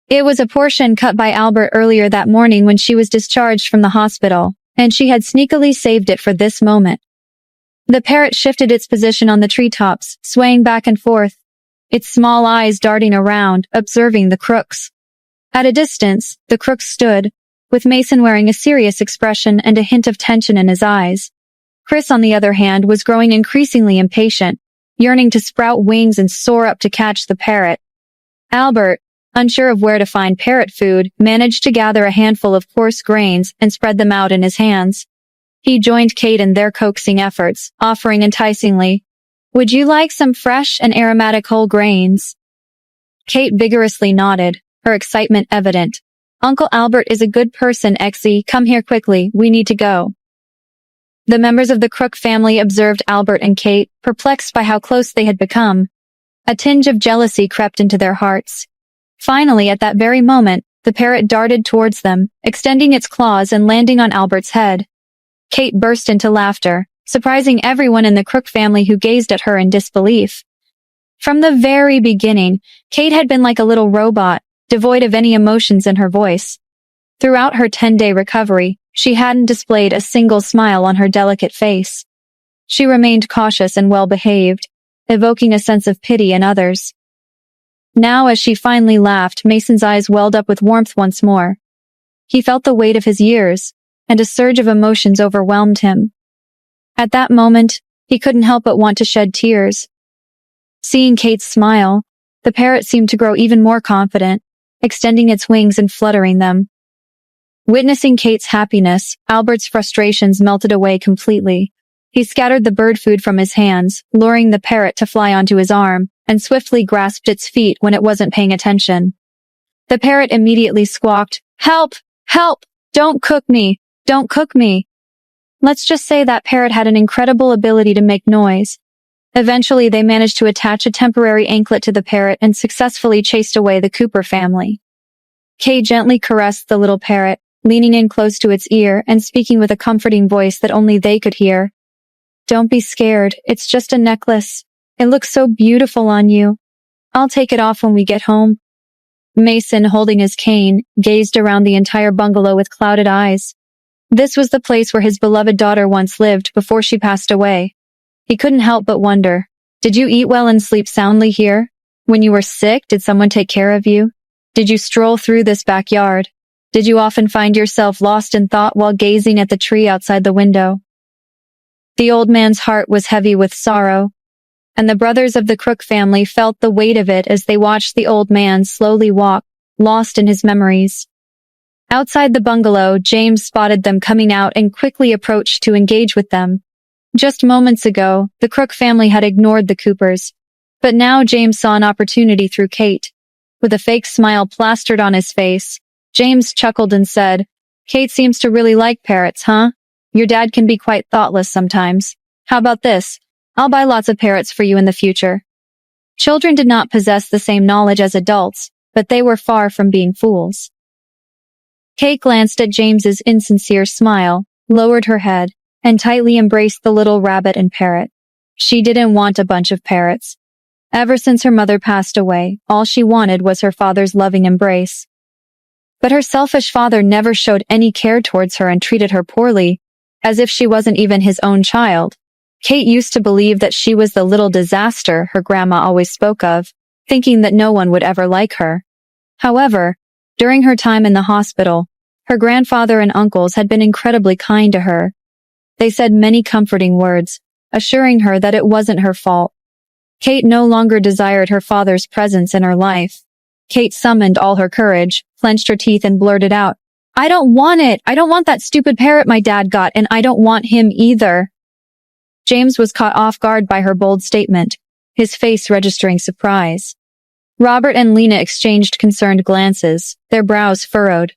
It was a portion cut by Albert earlier that morning when she was discharged from the hospital, and she had sneakily saved it for this moment. The parrot shifted its position on the treetops, swaying back and forth, its small eyes darting around, observing the Crooks. At a distance, the Crooks stood, with Mason wearing a serious expression and a hint of tension in his eyes. Chris, on the other hand, was growing increasingly impatient, yearning to sprout wings and soar up to catch the parrot. Albert, unsure of where to find parrot food, managed to gather a handful of coarse grains and spread them out in his hands. He joined Kate in their coaxing efforts, offering enticingly, "Would you like some fresh and aromatic whole grains?" Kate vigorously nodded, her excitement evident. "Uncle Albert is a good person, Exie. Come here quickly. We need to go." The members of the Crook family observed Albert and Kate, perplexed by how close they had become. A tinge of jealousy crept into their hearts. Finally, at that very moment, the parrot darted towards them, extending its claws and landing on Albert's head. Kate burst into laughter, surprising everyone in the Crook family who gazed at her in disbelief. From the very beginning, Kate had been like a little robot, devoid of any emotions in her voice. Throughout her 10-day recovery, she hadn't displayed a single smile on her delicate face. She remained cautious and well-behaved, evoking a sense of pity in others. Now, as she finally laughed, Mason's eyes welled up with warmth once more. He felt the weight of his years, and a surge of emotions overwhelmed him. At that moment, he couldn't help but want to shed tears. Seeing Kate's smile, the parrot seemed to grow even more confident, extending its wings and fluttering them. Witnessing Kate's happiness, Albert's frustrations melted away completely. He scattered the bird food from his hands, luring the parrot to fly onto his arm, and swiftly grasped its feet when it wasn't paying attention. The parrot immediately squawked, "Help! Help! Don't cook me! Don't cook me!" Let's just say that parrot had an incredible ability to make noise. Eventually, they managed to attach a temporary anklet to the parrot and successfully chased away the Cooper family. Kay gently caressed the little parrot, leaning in close to its ear and speaking with a comforting voice that only they could hear. "Don't be scared. It's just a necklace. It looks so beautiful on you. I'll take it off when we get home." Mason, holding his cane, gazed around the entire bungalow with clouded eyes. This was the place where his beloved daughter once lived before she passed away. He couldn't help but wonder, did you eat well and sleep soundly here? When you were sick, did someone take care of you? Did you stroll through this backyard? Did you often find yourself lost in thought while gazing at the tree outside the window? The old man's heart was heavy with sorrow. and the brothers of the Crook family felt the weight of it as they watched the old man slowly walk, lost in his memories. Outside the bungalow, James spotted them coming out and quickly approached to engage with them. Just moments ago, the Crook family had ignored the Coopers, but now James saw an opportunity through Kate. With a fake smile plastered on his face, James chuckled and said, "Kate seems to really like parrots, huh? Your dad can be quite thoughtless sometimes. How about this? I'll buy lots of parrots for you in the future." Children did not possess the same knowledge as adults, but they were far from being fools. Kate glanced at James's insincere smile, lowered her head, and tightly embraced the little rabbit and parrot. She didn't want a bunch of parrots. Ever since her mother passed away, all she wanted was her father's loving embrace. But her selfish father never showed any care towards her and treated her poorly, as if she wasn't even his own child. Kate used to believe that she was the little disaster her grandma always spoke of, thinking that no one would ever like her. However, during her time in the hospital, her grandfather and uncles had been incredibly kind to her. They said many comforting words, assuring her that it wasn't her fault. Kate no longer desired her father's presence in her life. Kate summoned all her courage, clenched her teeth and blurted out, "I don't want it! I don't want that stupid parrot my dad got, and I don't want him either." James was caught off guard by her bold statement, his face registering surprise. Robert and Lena exchanged concerned glances, their brows furrowed.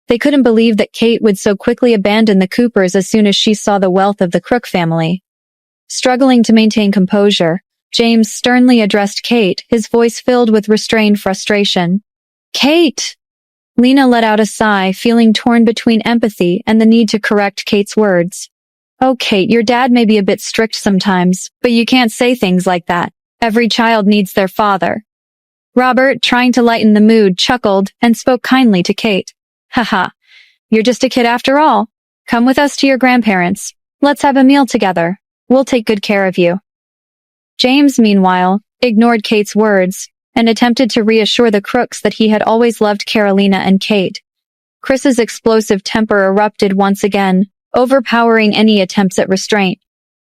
They couldn't believe that Kate would so quickly abandon the Coopers as soon as she saw the wealth of the Crook family. Struggling to maintain composure, James sternly addressed Kate, his voice filled with restrained frustration. "Kate!" Lena let out a sigh, feeling torn between empathy and the need to correct Kate's words. "Oh, Kate, your dad may be a bit strict sometimes, but you can't say things like that. Every child needs their father." Robert, trying to lighten the mood, chuckled and spoke kindly to Kate. "Haha, you're just a kid after all. Come with us to your grandparents. Let's have a meal together. We'll take good care of you." James, meanwhile, ignored Kate's words and attempted to reassure the Crooks that he had always loved Carolina and Kate. Chris's explosive temper erupted once again, overpowering any attempts at restraint.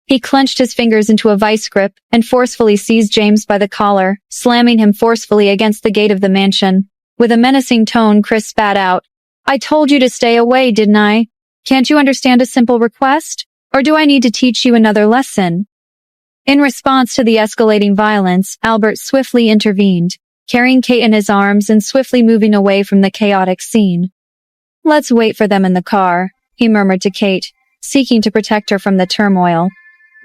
He clenched his fingers into a vice grip and forcefully seized James by the collar, slamming him forcefully against the gate of the mansion. With a menacing tone, Chris spat out, "I told you to stay away, didn't I? Can't you understand a simple request? Or do I need to teach you another lesson?" In response to the escalating violence, Albert swiftly intervened, carrying Kate in his arms and swiftly moving away from the chaotic scene. "Let's wait for them in the car," he murmured to Kate, seeking to protect her from the turmoil.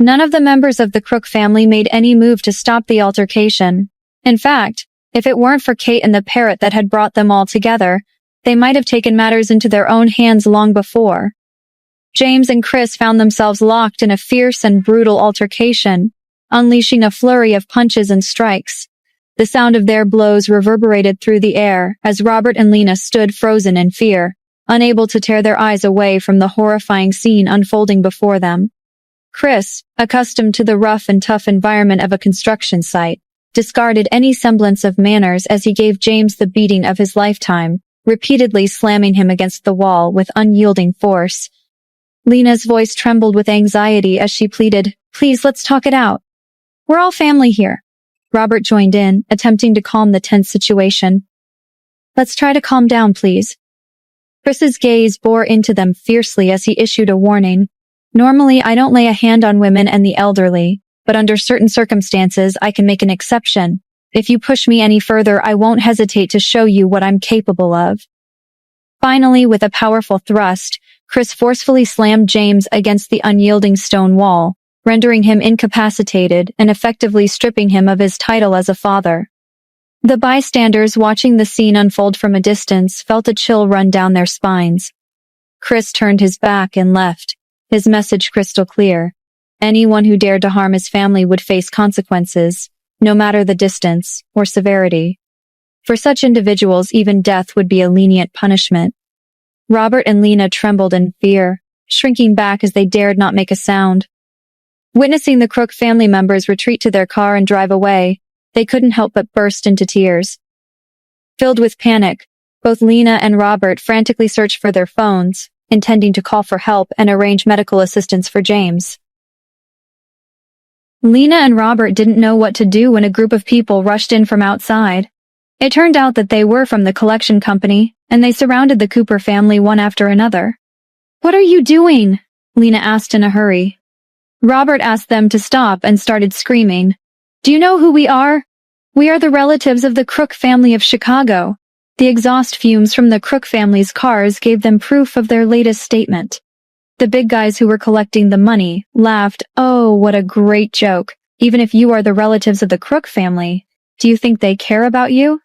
None of the members of the Crook family made any move to stop the altercation. In fact, if it weren't for Kate and the parrot that had brought them all together, they might have taken matters into their own hands long before. James and Chris found themselves locked in a fierce and brutal altercation, unleashing a flurry of punches and strikes. The sound of their blows reverberated through the air as Robert and Lena stood frozen in fear, unable to tear their eyes away from the horrifying scene unfolding before them. Chris, accustomed to the rough and tough environment of a construction site, discarded any semblance of manners as he gave James the beating of his lifetime, repeatedly slamming him against the wall with unyielding force. Lena's voice trembled with anxiety as she pleaded, "Please, let's talk it out. We're all family here." Robert joined in, attempting to calm the tense situation. "Let's try to calm down, please." Chris's gaze bore into them fiercely as he issued a warning. "Normally, I don't lay a hand on women and the elderly, but under certain circumstances, I can make an exception. If you push me any further, I won't hesitate to show you what I'm capable of." Finally, with a powerful thrust, Chris forcefully slammed James against the unyielding stone wall, rendering him incapacitated and effectively stripping him of his title as a father. The bystanders watching the scene unfold from a distance felt a chill run down their spines. Chris turned his back and left, his message crystal clear. Anyone who dared to harm his family would face consequences, no matter the distance or severity. For such individuals, even death would be a lenient punishment. Robert and Lena trembled in fear, shrinking back as they dared not make a sound. Witnessing the Crook family members retreat to their car and drive away, they couldn't help but burst into tears. Filled with panic, both Lena and Robert frantically searched for their phones, intending to call for help and arrange medical assistance for James. Lena and Robert didn't know what to do when a group of people rushed in from outside. It turned out that they were from the collection company, and they surrounded the Cooper family one after another. "What are you doing?" Lena asked in a hurry. Robert asked them to stop and started screaming. "Do you know who we are? We are the relatives of the Crook family of Chicago." The exhaust fumes from the Crook family's cars gave them proof of their latest statement. The big guys who were collecting the money laughed. "Oh, what a great joke. Even if you are the relatives of the Crook family, do you think they care about you?"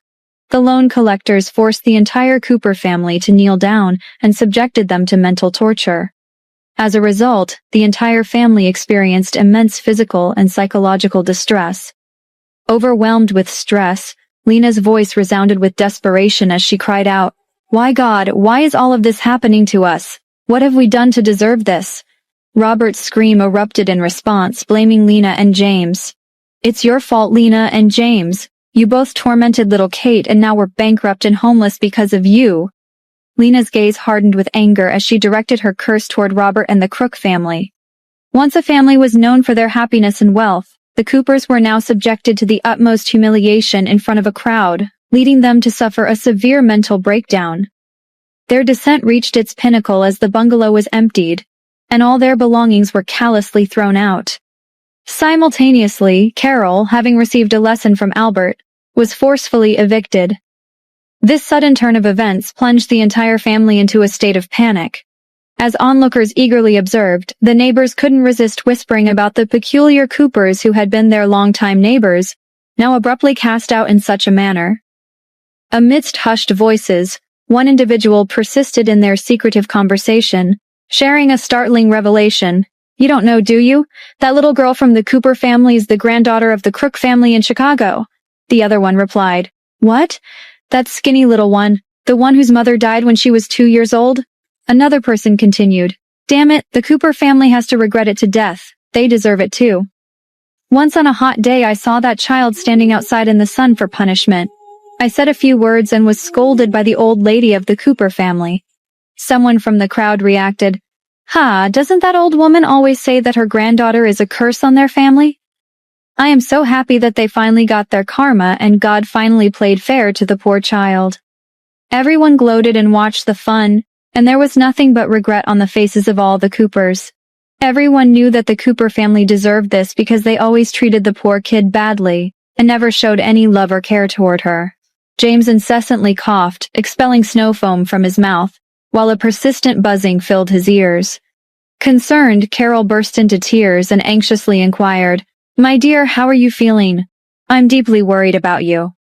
The loan collectors forced the entire Cooper family to kneel down and subjected them to mental torture. As a result, the entire family experienced immense physical and psychological distress. Overwhelmed with stress, Lena's voice resounded with desperation as she cried out, "Why God, why is all of this happening to us? What have we done to deserve this?" Robert's scream erupted in response, blaming Lena and James. "It's your fault, Lena and James. You both tormented little Kate and now we're bankrupt and homeless because of you." Lena's gaze hardened with anger as she directed her curse toward Robert and the Crook family. Once a family was known for their happiness and wealth, the Coopers were now subjected to the utmost humiliation in front of a crowd, leading them to suffer a severe mental breakdown. Their descent reached its pinnacle as the bungalow was emptied, and all their belongings were callously thrown out. Simultaneously, Carol, having received a lesson from Albert, was forcefully evicted. This sudden turn of events plunged the entire family into a state of panic. As onlookers eagerly observed, the neighbors couldn't resist whispering about the peculiar Coopers who had been their longtime neighbors, now abruptly cast out in such a manner. Amidst hushed voices, one individual persisted in their secretive conversation, sharing a startling revelation. "You don't know, do you? That little girl from the Cooper family is the granddaughter of the Crook family in Chicago." The other one replied, "What? That skinny little one, the one whose mother died when she was 2 years old?" Another person continued, "Damn it, the Cooper family has to regret it to death. They deserve it too. Once on a hot day I saw that child standing outside in the sun for punishment. I said a few words and was scolded by the old lady of the Cooper family." Someone from the crowd reacted, "Ha, doesn't that old woman always say that her granddaughter is a curse on their family? I am so happy that they finally got their karma and God finally played fair to the poor child." Everyone gloated and watched the fun, and there was nothing but regret on the faces of all the Coopers. Everyone knew that the Cooper family deserved this because they always treated the poor kid badly, and never showed any love or care toward her. James incessantly coughed, expelling snow foam from his mouth, while a persistent buzzing filled his ears. Concerned, Carol burst into tears and anxiously inquired, "My dear, how are you feeling? I'm deeply worried about you."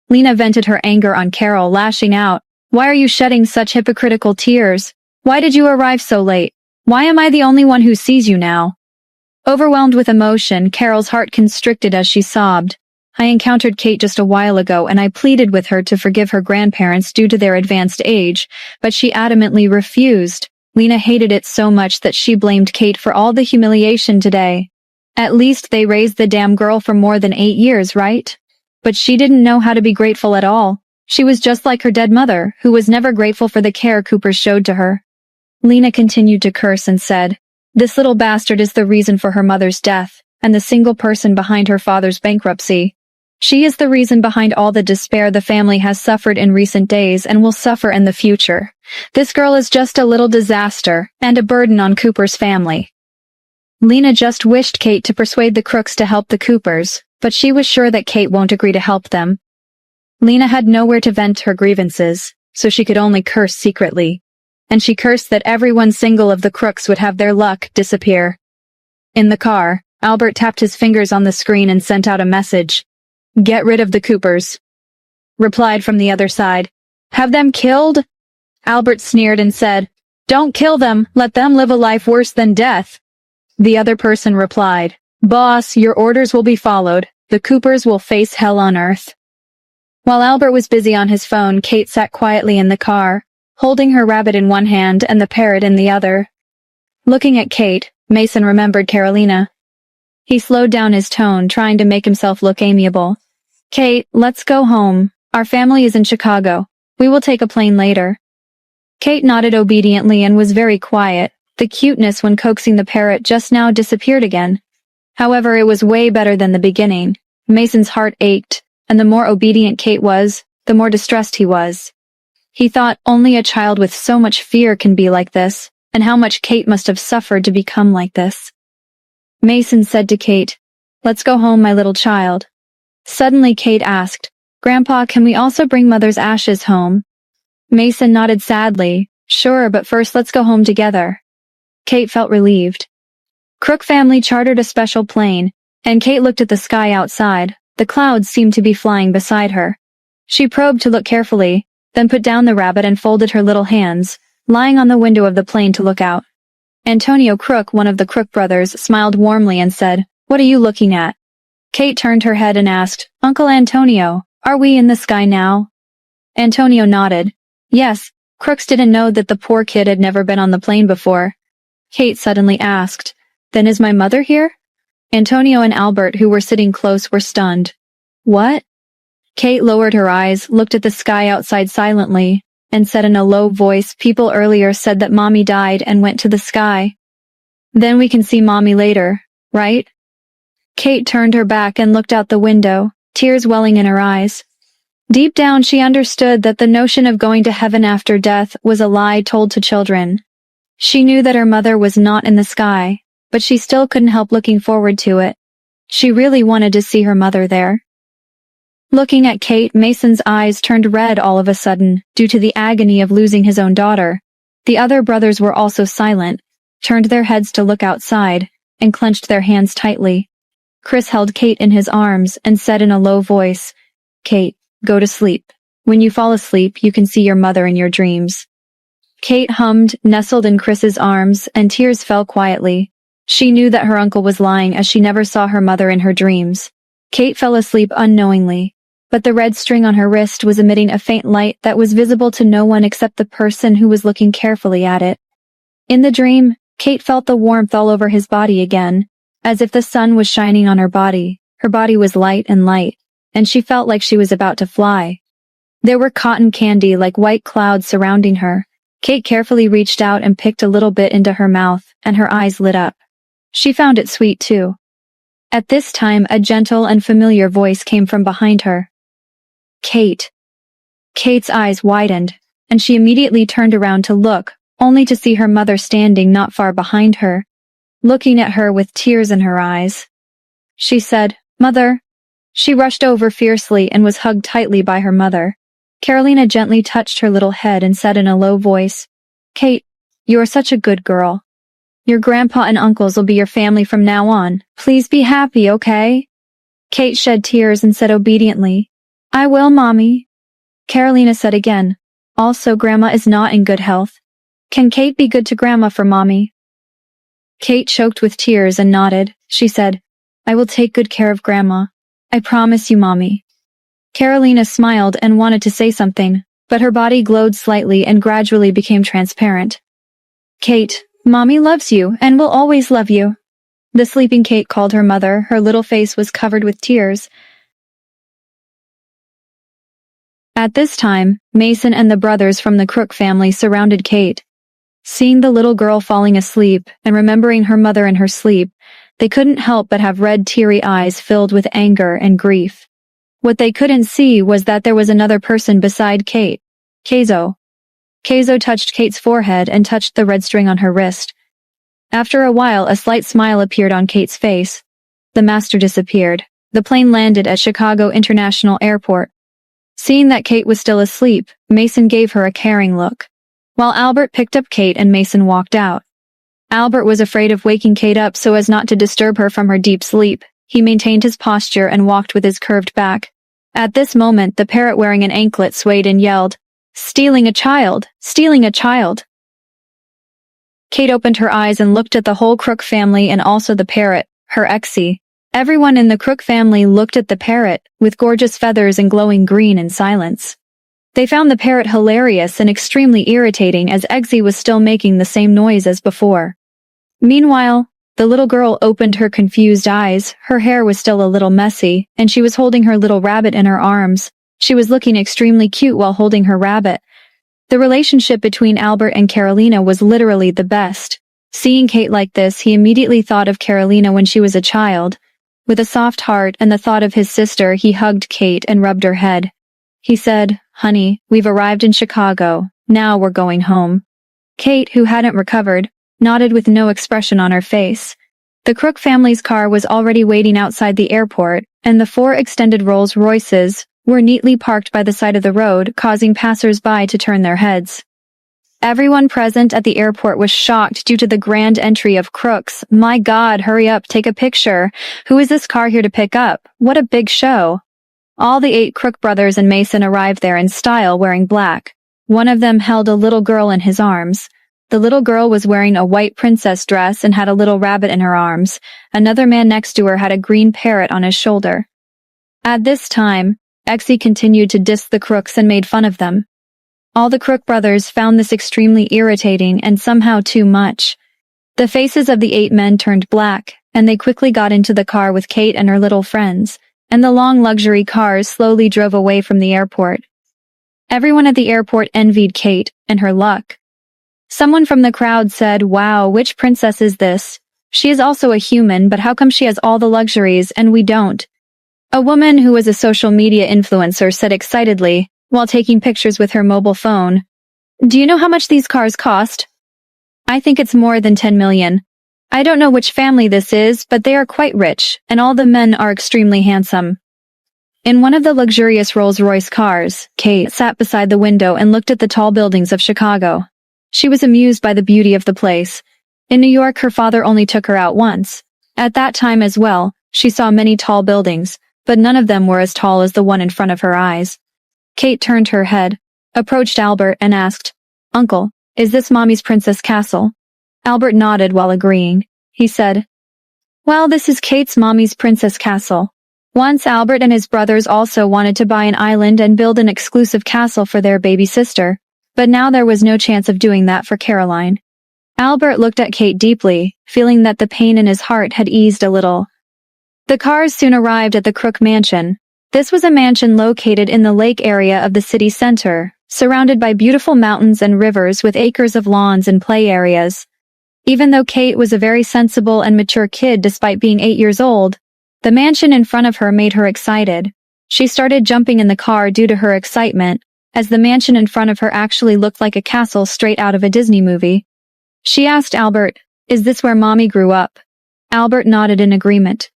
Lena vented her anger on Carol, lashing out, "Why are you shedding such hypocritical tears? Why did you arrive so late? Why am I the only one who sees you now?" Overwhelmed with emotion, Carol's heart constricted as she sobbed. "I encountered Kate just a while ago and I pleaded with her to forgive her grandparents due to their advanced age, but she adamantly refused. Lena hated it so much that she blamed Kate for all the humiliation today. At least they raised the damn girl for more than 8 years, right? But she didn't know how to be grateful at all. She was just like her dead mother, who was never grateful for the care Cooper showed to her." Lena continued to curse and said, "This little bastard is the reason for her mother's death, and the single person behind her father's bankruptcy. She is the reason behind all the despair the family has suffered in recent days and will suffer in the future. This girl is just a little disaster, and a burden on Cooper's family." Lena just wished Kate to persuade the Crooks to help the Coopers, but she was sure that Kate won't agree to help them. Lena had nowhere to vent her grievances, so she could only curse secretly, and she cursed that everyone single of the Crooks would have their luck disappear. In the car, Albert tapped his fingers on the screen and sent out a message. "Get rid of the Coopers." Replied from the other side, "Have them killed?" Albert sneered and said, "Don't kill them, let them live a life worse than death." The other person replied, "Boss, your orders will be followed. The Coopers will face hell on earth." While Albert was busy on his phone, Kate sat quietly in the car, holding her rabbit in one hand and the parrot in the other. Looking at Kate, Mason remembered Carolina. He slowed down his tone, trying to make himself look amiable. "Kate, let's go home. Our family is in Chicago. We will take a plane later." Kate nodded obediently and was very quiet. The cuteness when coaxing the parrot just now disappeared again. However, it was way better than the beginning. Mason's heart ached, and the more obedient Kate was, the more distressed he was. He thought only a child with so much fear can be like this, and how much Kate must have suffered to become like this. Mason said to Kate, "Let's go home, my little child." Suddenly Kate asked, "Grandpa, can we also bring Mother's ashes home?" Mason nodded sadly, "Sure, but first let's go home together." Kate felt relieved. Crook family chartered a special plane, and Kate looked at the sky outside. The clouds seemed to be flying beside her. She probed to look carefully, then put down the rabbit and folded her little hands, lying on the window of the plane to look out. Antonio Crook, one of the Crook brothers, smiled warmly and said, "What are you looking at?" Kate turned her head and asked, "Uncle Antonio, are we in the sky now?" Antonio nodded. Yes, Crooks didn't know that the poor kid had never been on the plane before. Kate suddenly asked, "Then is my mother here?" Antonio and Albert, who were sitting close, were stunned. "What?" Kate lowered her eyes, looked at the sky outside silently, and said in a low voice, "People earlier said that Mommy died and went to the sky. Then we can see Mommy later, right?" Kate turned her back and looked out the window, tears welling in her eyes. Deep down she understood that the notion of going to heaven after death was a lie told to children. She knew that her mother was not in the sky, but she still couldn't help looking forward to it. She really wanted to see her mother there. Looking at Kate, Mason's eyes turned red all of a sudden, due to the agony of losing his own daughter. The other brothers were also silent, turned their heads to look outside, and clenched their hands tightly. Chris held Kate in his arms and said in a low voice, "Kate, go to sleep. When you fall asleep, you can see your mother in your dreams." Kate hummed, nestled in Chris's arms, and tears fell quietly. She knew that her uncle was lying as she never saw her mother in her dreams. Kate fell asleep unknowingly, but the red string on her wrist was emitting a faint light that was visible to no one except the person who was looking carefully at it. In the dream, Kate felt the warmth all over his body again, as if the sun was shining on her body. Her body was light, and she felt like she was about to fly. There were cotton candy like white clouds surrounding her. Kate carefully reached out and picked a little bit into her mouth, and her eyes lit up. She found it sweet too. At this time, a gentle and familiar voice came from behind her. "Kate." Kate's eyes widened, and she immediately turned around to look, only to see her mother standing not far behind her, looking at her with tears in her eyes. She said, "Mother." She rushed over fiercely and was hugged tightly by her mother. Carolina gently touched her little head and said in a low voice, "Kate, you are such a good girl. Your grandpa and uncles will be your family from now on. Please be happy, okay?" Kate shed tears and said obediently, "I will, Mommy." Carolina said again, "Also, Grandma is not in good health. Can Kate be good to Grandma for Mommy?" Kate choked with tears and nodded. She said, "I will take good care of Grandma. I promise you, Mommy." Carolina smiled and wanted to say something, but her body glowed slightly and gradually became transparent. "Kate, Mommy loves you and will always love you." The sleeping Kate called her mother. Her little face was covered with tears. At this time, Mason and the brothers from the Crook family surrounded Kate. Seeing the little girl falling asleep and remembering her mother in her sleep, they couldn't help but have red, teary eyes filled with anger and grief. What they couldn't see was that there was another person beside Kate. Keizo. Keizo touched Kate's forehead and touched the red string on her wrist. After a while, a slight smile appeared on Kate's face. The master disappeared. The plane landed at Chicago International Airport. Seeing that Kate was still asleep, Mason gave her a caring look, while Albert picked up Kate and Mason walked out. Albert was afraid of waking Kate up so as not to disturb her from her deep sleep. He maintained his posture and walked with his curved back. At this moment, the parrot wearing an anklet swayed and yelled, "Stealing a child! Stealing a child!" Kate opened her eyes and looked at the whole Crook family and also the parrot, her Exie. Everyone in the Crook family looked at the parrot, with gorgeous feathers and glowing green, in silence. They found the parrot hilarious and extremely irritating as Exie was still making the same noise as before. Meanwhile, the little girl opened her confused eyes. Her hair was still a little messy, and she was holding her little rabbit in her arms. She was looking extremely cute while holding her rabbit. The relationship between Albert and Carolina was literally the best. Seeing Kate like this, he immediately thought of Carolina when she was a child. With a soft heart and the thought of his sister, he hugged Kate and rubbed her head. He said, "Honey, we've arrived in Chicago. Now we're going home." Kate, who hadn't recovered, nodded with no expression on her face. The Crook family's car was already waiting outside the airport, and the 4 extended Rolls-Royces were neatly parked by the side of the road, causing passers-by to turn their heads. Everyone present at the airport was shocked due to the grand entry of Crooks. "My God, hurry up, take a picture. Who is this car here to pick up? What a big show." All the 8 Crook brothers and Mason arrived there in style, wearing black. One of them held a little girl in his arms. The little girl was wearing a white princess dress and had a little rabbit in her arms. Another man next to her had a green parrot on his shoulder. At this time, Exie continued to diss the Crooks and made fun of them. All the Crook brothers found this extremely irritating and somehow too much. The faces of the 8 men turned black, and they quickly got into the car with Kate and her little friends, and the long luxury cars slowly drove away from the airport. Everyone at the airport envied Kate and her luck. Someone from the crowd said, "Wow, which princess is this? She is also a human, but how come she has all the luxuries and we don't?" A woman who was a social media influencer said excitedly, while taking pictures with her mobile phone, "Do you know how much these cars cost? I think it's more than 10 million. I don't know which family this is, but they are quite rich, and all the men are extremely handsome." In one of the luxurious Rolls-Royce cars, Kate sat beside the window and looked at the tall buildings of Chicago. She was amused by the beauty of the place. In New York, her father only took her out once. At that time as well, she saw many tall buildings, but none of them were as tall as the one in front of her eyes. Kate turned her head, approached Albert, and asked, "Uncle, is this Mommy's Princess Castle?" Albert nodded while agreeing. He said, "Well, this is Kate's Mommy's Princess Castle. Once Albert and his brothers also wanted to buy an island and build an exclusive castle for their baby sister, but now there was no chance of doing that for Caroline." Albert looked at Kate deeply, feeling that the pain in his heart had eased a little. The cars soon arrived at the Crook mansion. This was a mansion located in the lake area of the city center, surrounded by beautiful mountains and rivers with acres of lawns and play areas. Even though Kate was a very sensible and mature kid despite being 8 years old, the mansion in front of her made her excited. She started jumping in the car due to her excitement, as the mansion in front of her actually looked like a castle straight out of a Disney movie. She asked Albert, "Is this where Mommy grew up?" Albert nodded in agreement.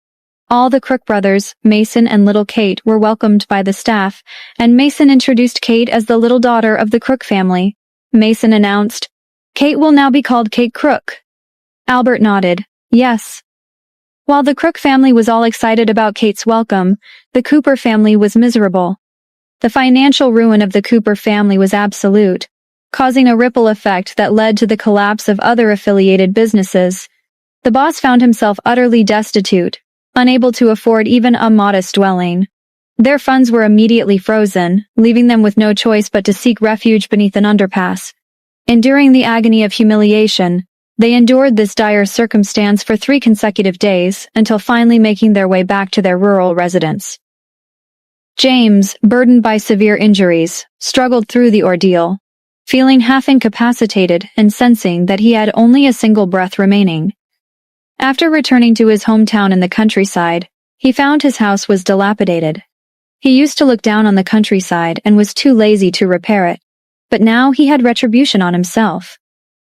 All the Crook brothers, Mason and little Kate, were welcomed by the staff, and Mason introduced Kate as the little daughter of the Crook family. Mason announced, "Kate will now be called Kate Crook." Albert nodded, "Yes." While the Crook family was all excited about Kate's welcome, the Cooper family was miserable. The financial ruin of the Cooper family was absolute, causing a ripple effect that led to the collapse of other affiliated businesses. The boss found himself utterly destitute, unable to afford even a modest dwelling. Their funds were immediately frozen, leaving them with no choice but to seek refuge beneath an underpass. Enduring the agony of humiliation, they endured this dire circumstance for 3 consecutive days, until finally making their way back to their rural residence. James, burdened by severe injuries, struggled through the ordeal, feeling half incapacitated and sensing that he had only a single breath remaining. After returning to his hometown in the countryside, he found his house was dilapidated. He used to look down on the countryside and was too lazy to repair it, but now he had retribution on himself.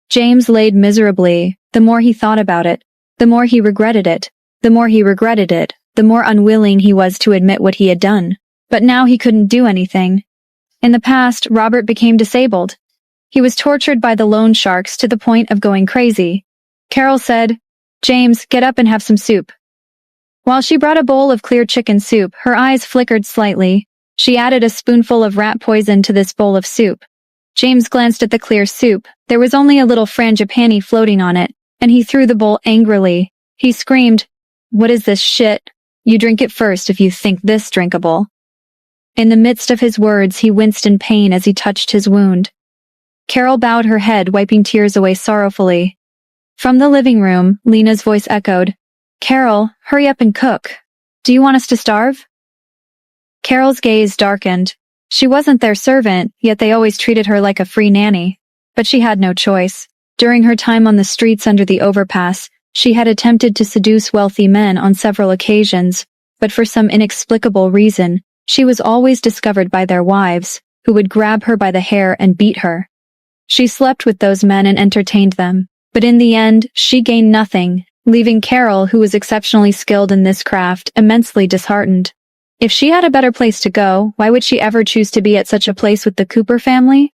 James laid miserably. The more he thought about it, the more he regretted it. The more he regretted it, the more unwilling he was to admit what he had done. But now he couldn't do anything. In the past, Robert became disabled. He was tortured by the loan sharks to the point of going crazy. Carol said, "James, get up and have some soup." While she brought a bowl of clear chicken soup, her eyes flickered slightly. She added a spoonful of rat poison to this bowl of soup. James glanced at the clear soup. There was only a little frangipani floating on it, and he threw the bowl angrily. He screamed, "What is this shit? You drink it first if you think this drinkable." In the midst of his words, he winced in pain as he touched his wound. Carol bowed her head, wiping tears away sorrowfully. From the living room, Lena's voice echoed, "Carol, hurry up and cook. Do you want us to starve?" Carol's gaze darkened. She wasn't their servant, yet they always treated her like a free nanny. But she had no choice. During her time on the streets under the overpass, she had attempted to seduce wealthy men on several occasions, but for some inexplicable reason, she was always discovered by their wives, who would grab her by the hair and beat her. She slept with those men and entertained them, but in the end, she gained nothing, leaving Carol, who was exceptionally skilled in this craft, immensely disheartened. If she had a better place to go, why would she ever choose to be at such a place with the Cooper family?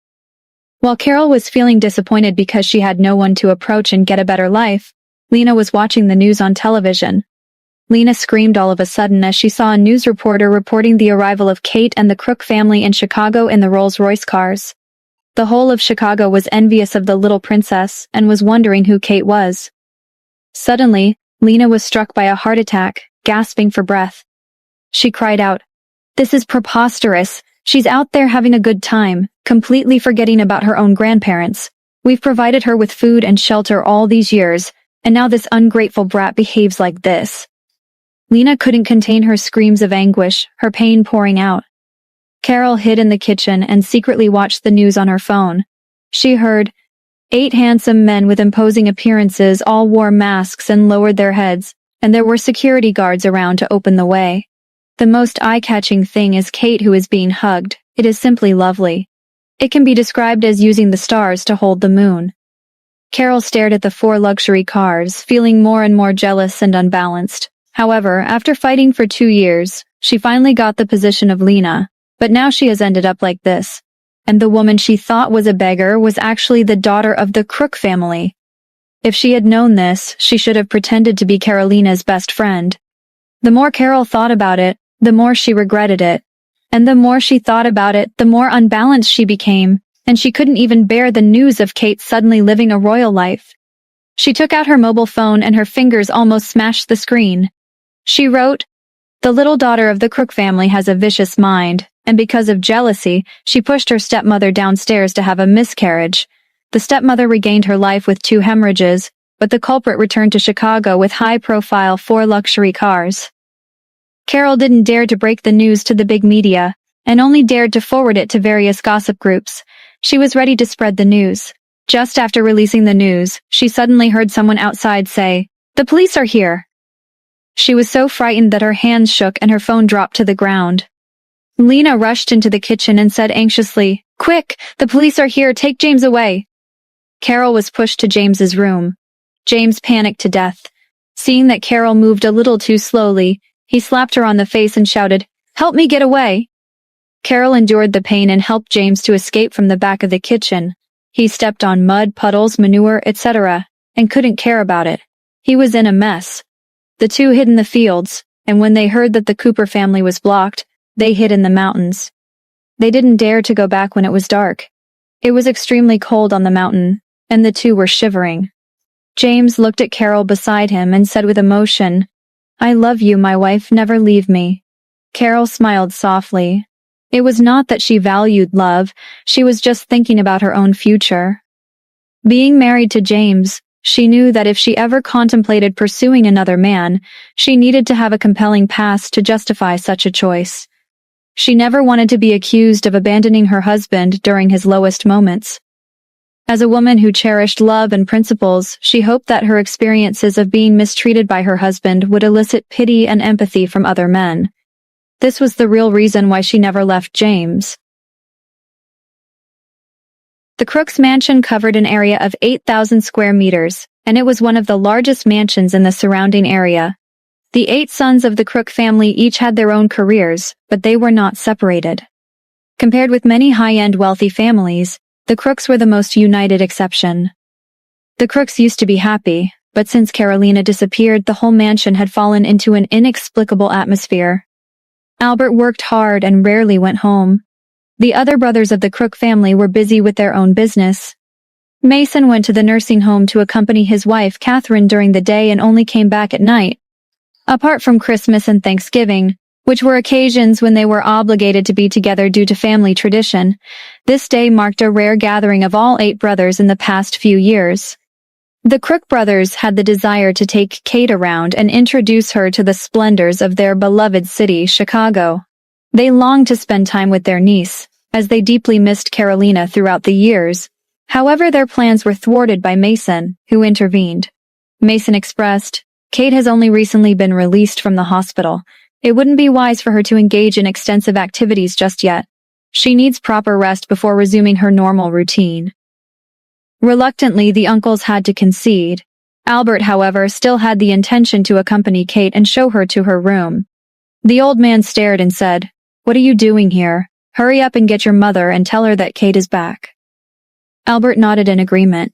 While Carol was feeling disappointed because she had no one to approach and get a better life, Lena was watching the news on television. Lena screamed all of a sudden as she saw a news reporter reporting the arrival of Kate and the Crook family in Chicago in the Rolls-Royce cars. The whole of Chicago was envious of the little princess and was wondering who Kate was. Suddenly, Lena was struck by a heart attack, gasping for breath. She cried out, "This is preposterous. She's out there having a good time, completely forgetting about her own grandparents. We've provided her with food and shelter all these years, and now this ungrateful brat behaves like this." Lena couldn't contain her screams of anguish, her pain pouring out. Carol hid in the kitchen and secretly watched the news on her phone. She heard, 8 handsome men with imposing appearances all wore masks and lowered their heads, and there were security guards around to open the way. The most eye-catching thing is Kate, who is being hugged. It is simply lovely. It can be described as using the stars to hold the moon. Carol stared at the 4 luxury cars, feeling more and more jealous and unbalanced. However, after fighting for 2 years, she finally got the position of Lena, but now she has ended up like this. And the woman she thought was a beggar was actually the daughter of the Crook family. If she had known this, she should have pretended to be Carolina's best friend. The more Carol thought about it, the more she regretted it. And the more she thought about it, the more unbalanced she became, and she couldn't even bear the news of Kate suddenly living a royal life. She took out her mobile phone and her fingers almost smashed the screen. She wrote, "The little daughter of the Crook family has a vicious mind, and because of jealousy, she pushed her stepmother downstairs to have a miscarriage. The stepmother regained her life with 2 hemorrhages, but the culprit returned to Chicago with high-profile 4 luxury cars." Carol didn't dare to break the news to the big media, and only dared to forward it to various gossip groups. She was ready to spread the news. Just after releasing the news, she suddenly heard someone outside say, "The police are here." She was so frightened that her hands shook and her phone dropped to the ground. Lena rushed into the kitchen and said anxiously, "Quick, the police are here, take James away." Carol was pushed to James's room. James panicked to death. Seeing that Carol moved a little too slowly, he slapped her on the face and shouted, "Help me get away." Carol endured the pain and helped James to escape from the back of the kitchen. He stepped on mud, puddles, manure, etc., and couldn't care about it. He was in a mess. The 2 hid in the fields, and when they heard that the Cooper family was blocked, they hid in the mountains. They didn't dare to go back when it was dark. It was extremely cold on the mountain, and the 2 were shivering. James looked at Carol beside him and said with emotion, "I love you, my wife, never leave me." Carol smiled softly. It was not that she valued love, she was just thinking about her own future. Being married to James, she knew that if she ever contemplated pursuing another man, she needed to have a compelling past to justify such a choice. She never wanted to be accused of abandoning her husband during his lowest moments. As a woman who cherished love and principles, she hoped that her experiences of being mistreated by her husband would elicit pity and empathy from other men. This was the real reason why she never left James. The Crooks' mansion covered an area of 8,000 square meters, and it was one of the largest mansions in the surrounding area. The 8 sons of the Crook family each had their own careers, but they were not separated. Compared with many high-end wealthy families, the Crooks were the most united exception. The Crooks used to be happy, but since Carolina disappeared, the whole mansion had fallen into an inexplicable atmosphere. Albert worked hard and rarely went home. The other brothers of the Crook family were busy with their own business. Mason went to the nursing home to accompany his wife, Catherine, during the day and only came back at night. Apart from Christmas and Thanksgiving, which were occasions when they were obligated to be together due to family tradition, this day marked a rare gathering of all 8 brothers in the past few years. The Crook brothers had the desire to take Kate around and introduce her to the splendors of their beloved city, Chicago. They longed to spend time with their niece, as they deeply missed Carolina throughout the years, However, their plans were thwarted by Mason, who intervened. Mason expressed, "Kate has only recently been released from the hospital. It wouldn't be wise for her to engage in extensive activities just yet. She needs proper rest before resuming her normal routine." Reluctantly, the uncles had to concede. Albert, however, still had the intention to accompany Kate and show her to her room. The old man stared and said, "What are you doing here? Hurry up and get your mother and tell her that Kate is back." Albert nodded in agreement.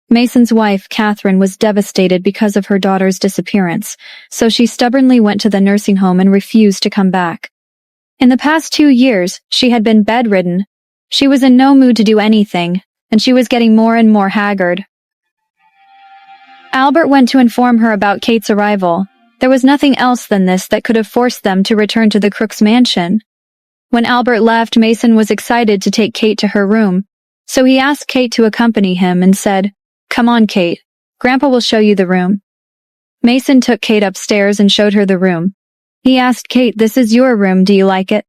Mason's wife, Catherine, was devastated because of her daughter's disappearance, so she stubbornly went to the nursing home and refused to come back. In the past 2 years, she had been bedridden. She was in no mood to do anything, and she was getting more and more haggard. Albert went to inform her about Kate's arrival. There was nothing else than this that could have forced them to return to the Crook's mansion. When Albert left, Mason was excited to take Kate to her room, so he asked Kate to accompany him and said, "Come on, Kate. Grandpa will show you the room." Mason took Kate upstairs and showed her the room. He asked Kate, "This is your room, do you like it?"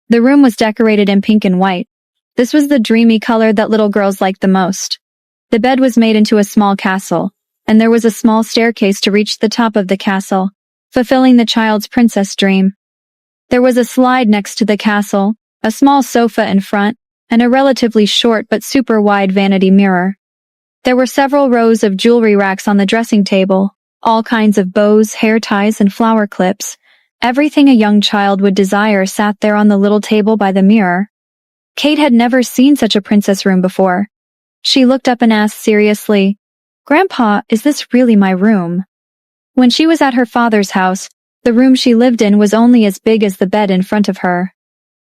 The room was decorated in pink and white. This was the dreamy color that little girls liked the most. The bed was made into a small castle, and there was a small staircase to reach the top of the castle, fulfilling the child's princess dream. There was a slide next to the castle, a small sofa in front, and a relatively short but super wide vanity mirror. There were several rows of jewelry racks on the dressing table, all kinds of bows, hair ties, and flower clips. Everything a young child would desire sat there on the little table by the mirror. Kate had never seen such a princess room before. She looked up and asked seriously, "Grandpa, is this really my room?" When she was at her father's house, the room she lived in was only as big as the bed in front of her.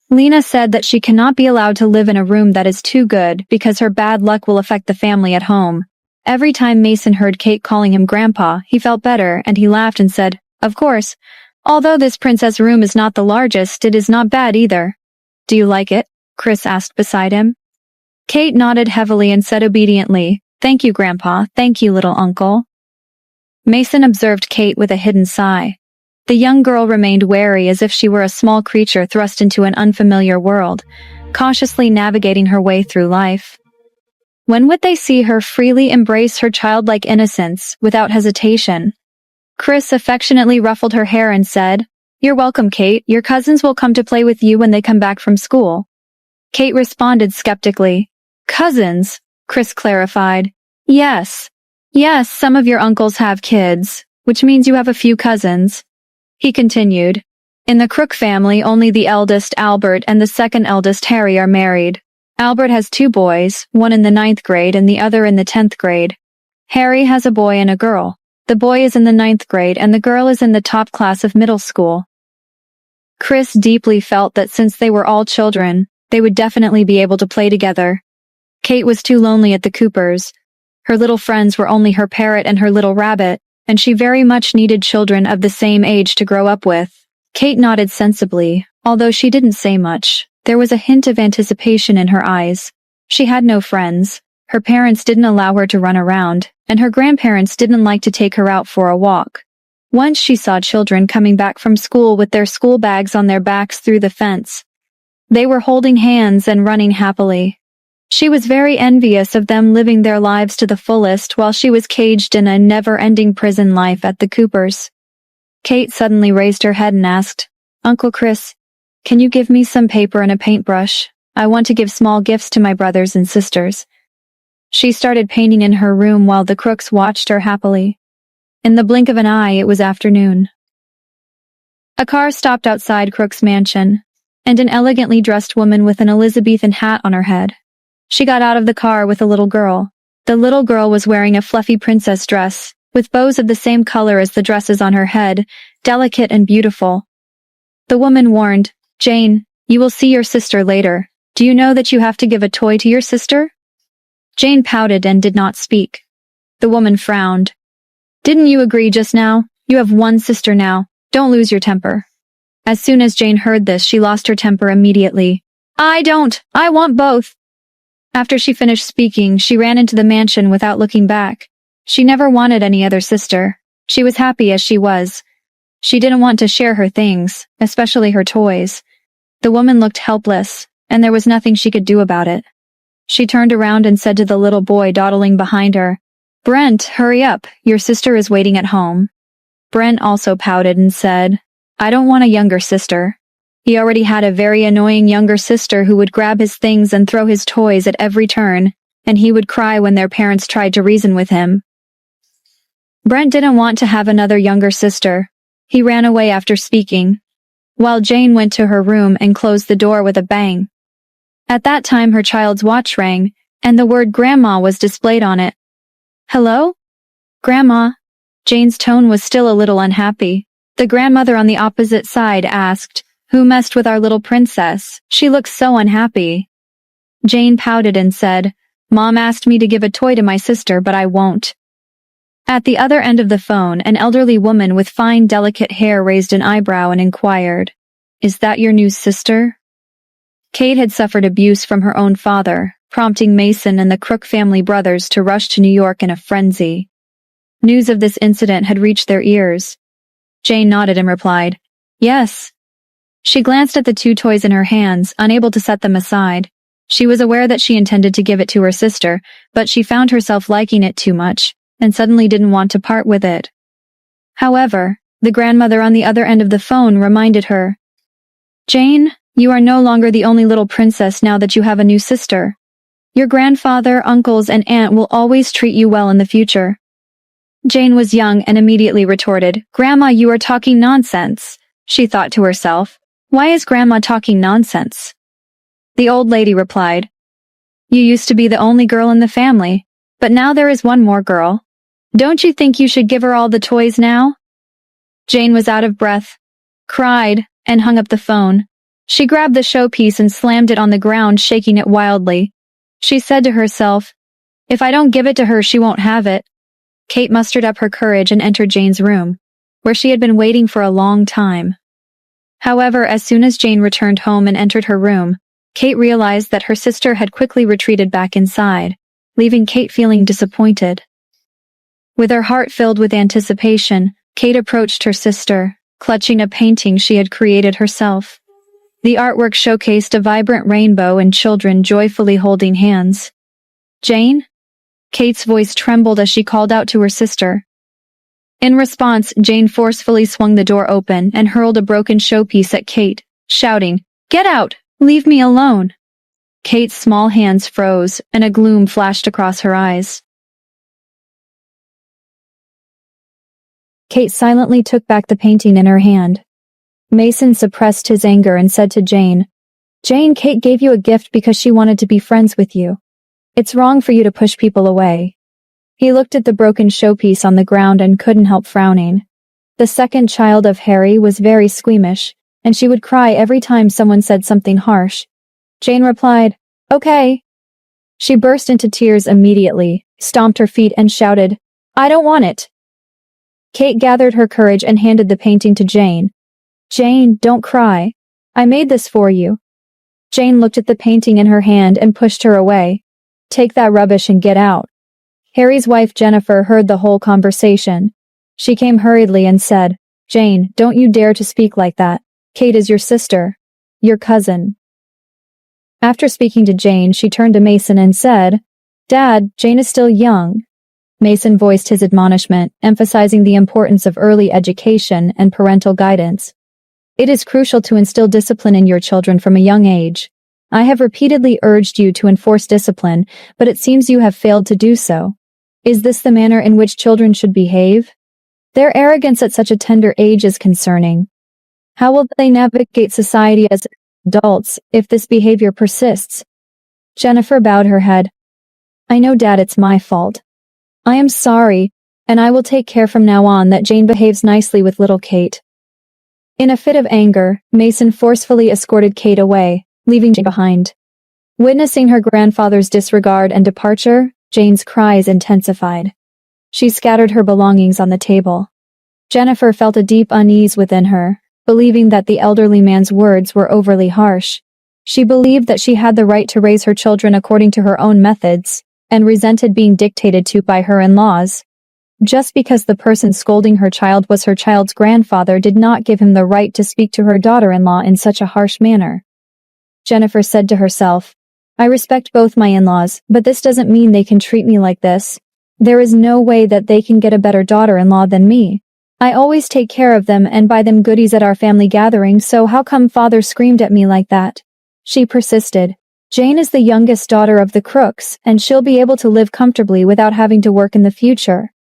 Lena said that she cannot be allowed to live in a room that is too good because her bad luck will affect the family at home. Every time Mason heard Kate calling him Grandpa, he felt better and he laughed and said, "Of course. Although this princess room is not the largest, it is not bad either." "Do you like it?" Chris asked beside him. Kate nodded heavily and said obediently, "Thank you, Grandpa. Thank you, little uncle." Mason observed Kate with a hidden sigh. The young girl remained wary as if she were a small creature thrust into an unfamiliar world, cautiously navigating her way through life. When would they see her freely embrace her childlike innocence without hesitation? Chris affectionately ruffled her hair and said, "You're welcome, Kate. Your cousins will come to play with you when they come back from school." Kate responded skeptically. "Cousins?" Chris clarified. Yes, some of your uncles have kids, which means you have a few cousins." He continued, "In the Crook family, only the eldest, Albert, and the second eldest, Harry, are married. Albert has 2 boys, one in the 9th grade and the other in the 10th grade. Harry has a boy and a girl. The boy is in the 9th grade and the girl is in the top class of middle school." Chris deeply felt that since they were all children, they would definitely be able to play together. Kate was too lonely at the Coopers. Her little friends were only her parrot and her little rabbit, and she very much needed children of the same age to grow up with. Kate nodded sensibly, although she didn't say much. There was a hint of anticipation in her eyes. She had no friends. Her parents didn't allow her to run around, and her grandparents didn't like to take her out for a walk. Once she saw children coming back from school with their school bags on their backs through the fence. They were holding hands and running happily. She was very envious of them living their lives to the fullest while she was caged in a never-ending prison life at the Coopers. Kate suddenly raised her head and asked, "Uncle Chris, can you give me some paper and a paintbrush? I want to give small gifts to my brothers and sisters." She started painting in her room while the Crooks watched her happily. In the blink of an eye, it was afternoon. A car stopped outside Crook's mansion, and an elegantly dressed woman with an Elizabethan hat on her head. She got out of the car with a little girl. The little girl was wearing a fluffy princess dress, with bows of the same color as the dresses on her head, delicate and beautiful. The woman warned, "Jane, you will see your sister later. Do you know that you have to give a toy to your sister?" Jane pouted and did not speak. The woman frowned. "Didn't you agree just now? You have one sister now. Don't lose your temper." As soon as Jane heard this, she lost her temper immediately. "I want both." After she finished speaking, she ran into the mansion without looking back. She never wanted any other sister. She was happy as she was. She didn't want to share her things, especially her toys. The woman looked helpless, and there was nothing she could do about it. She turned around and said to the little boy dawdling behind her, "Brent, hurry up. Your sister is waiting at home." Brent also pouted and said, "I don't want a younger sister." He already had a very annoying younger sister who would grab his things and throw his toys at every turn, and he would cry when their parents tried to reason with him. Brent didn't want to have another younger sister. He ran away after speaking, while Jane went to her room and closed the door with a bang. At that time her child's watch rang, and the word Grandma was displayed on it. "Hello? Grandma?" Jane's tone was still a little unhappy. The grandmother on the opposite side asked, "Who messed with our little princess? She looks so unhappy." Jane pouted and said, "Mom asked me to give a toy to my sister, but I won't." At the other end of the phone, an elderly woman with fine, delicate hair raised an eyebrow and inquired, "Is that your new sister?" Kate had suffered abuse from her own father, prompting Mason and the Crook family brothers to rush to New York in a frenzy. News of this incident had reached their ears. Jane nodded and replied, "Yes." She glanced at the two toys in her hands, unable to set them aside. She was aware that she intended to give it to her sister, but she found herself liking it too much, and suddenly didn't want to part with it. However, the grandmother on the other end of the phone reminded her, "Jane, you are no longer the only little princess now that you have a new sister. Your grandfather, uncles, and aunt will always treat you well in the future." Jane was young and immediately retorted, "Grandma, you are talking nonsense." She thought to herself, "Why is Grandma talking nonsense?" The old lady replied, "You used to be the only girl in the family, but now there is one more girl. Don't you think you should give her all the toys now?" Jane was out of breath, cried, and hung up the phone. She grabbed the showpiece and slammed it on the ground, shaking it wildly. She said to herself, "If I don't give it to her, she won't have it." Kate mustered up her courage and entered Jane's room, where she had been waiting for a long time. However, as soon as Jane returned home and entered her room, Kate realized that her sister had quickly retreated back inside, leaving Kate feeling disappointed. With her heart filled with anticipation, Kate approached her sister, clutching a painting she had created herself. The artwork showcased a vibrant rainbow and children joyfully holding hands. "Jane?" Kate's voice trembled as she called out to her sister. In response, Jane forcefully swung the door open and hurled a broken showpiece at Kate, shouting, "Get out! Leave me alone!" Kate's small hands froze, and a gloom flashed across her eyes. Kate silently took back the painting in her hand. Mason suppressed his anger and said to Jane, "Jane, Kate gave you a gift because she wanted to be friends with you. It's wrong for you to push people away." He looked at the broken showpiece on the ground and couldn't help frowning. The second child of Harry was very squeamish, and she would cry every time someone said something harsh. Jane replied, "Okay." She burst into tears immediately, stomped her feet and shouted, "I don't want it." Kate gathered her courage and handed the painting to Jane. "Jane, don't cry. I made this for you." Jane looked at the painting in her hand and pushed her away. "Take that rubbish and get out." Harry's wife Jennifer heard the whole conversation. She came hurriedly and said, "Jane, don't you dare to speak like that. Kate is your sister. Your cousin." After speaking to Jane, she turned to Mason and said, "Dad, Jane is still young." Mason voiced his admonishment, emphasizing the importance of early education and parental guidance. "It is crucial to instill discipline in your children from a young age. I have repeatedly urged you to enforce discipline, but it seems you have failed to do so. Is this the manner in which children should behave? Their arrogance at such a tender age is concerning. How will they navigate society as adults if this behavior persists?" Jennifer bowed her head. "I know, Dad, it's my fault. I am sorry, and I will take care from now on that Jane behaves nicely with little Kate." In a fit of anger, Mason forcefully escorted Kate away, leaving Jane behind. Witnessing her grandfather's disregard and departure, Jane's cries intensified. She scattered her belongings on the table. Jennifer felt a deep unease within her, believing that the elderly man's words were overly harsh. She believed that she had the right to raise her children according to her own methods, and resented being dictated to by her in-laws. Just because the person scolding her child was her child's grandfather did not give him the right to speak to her daughter-in-law in such a harsh manner. Jennifer said to herself, I respect both my in-laws, but this doesn't mean they can treat me like this. There is no way that they can get a better daughter-in-law than me. I always take care of them and buy them goodies at our family gathering, so how come father screamed at me like that? She persisted. Jane is the youngest daughter of the Crooks, and she'll be able to live comfortably without having to work in the future.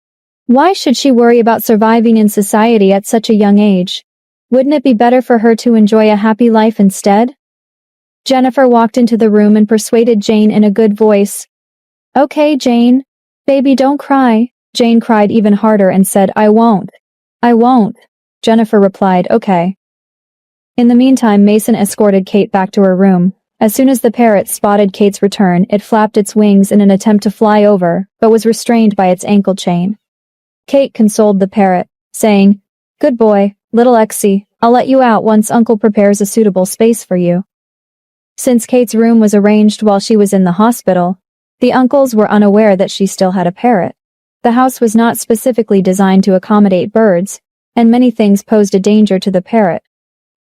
Why should she worry about surviving in society at such a young age? Wouldn't it be better for her to enjoy a happy life instead? Jennifer walked into the room and persuaded Jane in a good voice. Okay, Jane. Baby, don't cry. Jane cried even harder and said, I won't. I won't. Jennifer replied, okay. In the meantime, Mason escorted Kate back to her room. As soon as the parrot spotted Kate's return, it flapped its wings in an attempt to fly over, but was restrained by its ankle chain. Kate consoled the parrot, saying, Good boy, little Exie, I'll let you out once Uncle prepares a suitable space for you. Since Kate's room was arranged while she was in the hospital, the uncles were unaware that she still had a parrot. The house was not specifically designed to accommodate birds, and many things posed a danger to the parrot.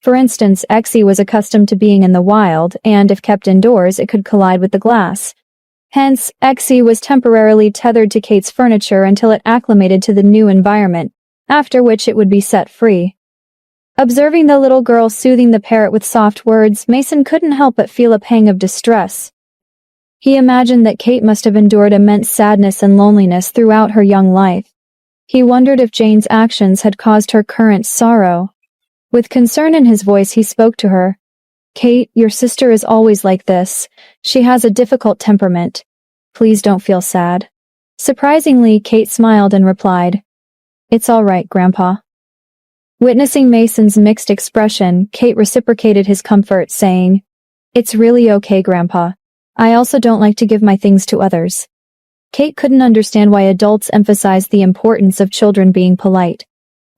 For instance, Exie was accustomed to being in the wild, and if kept indoors, it could collide with the glass. Hence, Exie was temporarily tethered to Kate's furniture until it acclimated to the new environment, after which it would be set free. Observing the little girl soothing the parrot with soft words, Mason couldn't help but feel a pang of distress. He imagined that Kate must have endured immense sadness and loneliness throughout her young life. He wondered if Jane's actions had caused her current sorrow. With concern in his voice, he spoke to her. Kate, your sister is always like this. She has a difficult temperament. Please don't feel sad. Surprisingly, Kate smiled and replied, It's all right, Grandpa. Witnessing Mason's mixed expression, Kate reciprocated his comfort, saying, It's really okay, Grandpa. I also don't like to give my things to others. Kate couldn't understand why adults emphasized the importance of children being polite.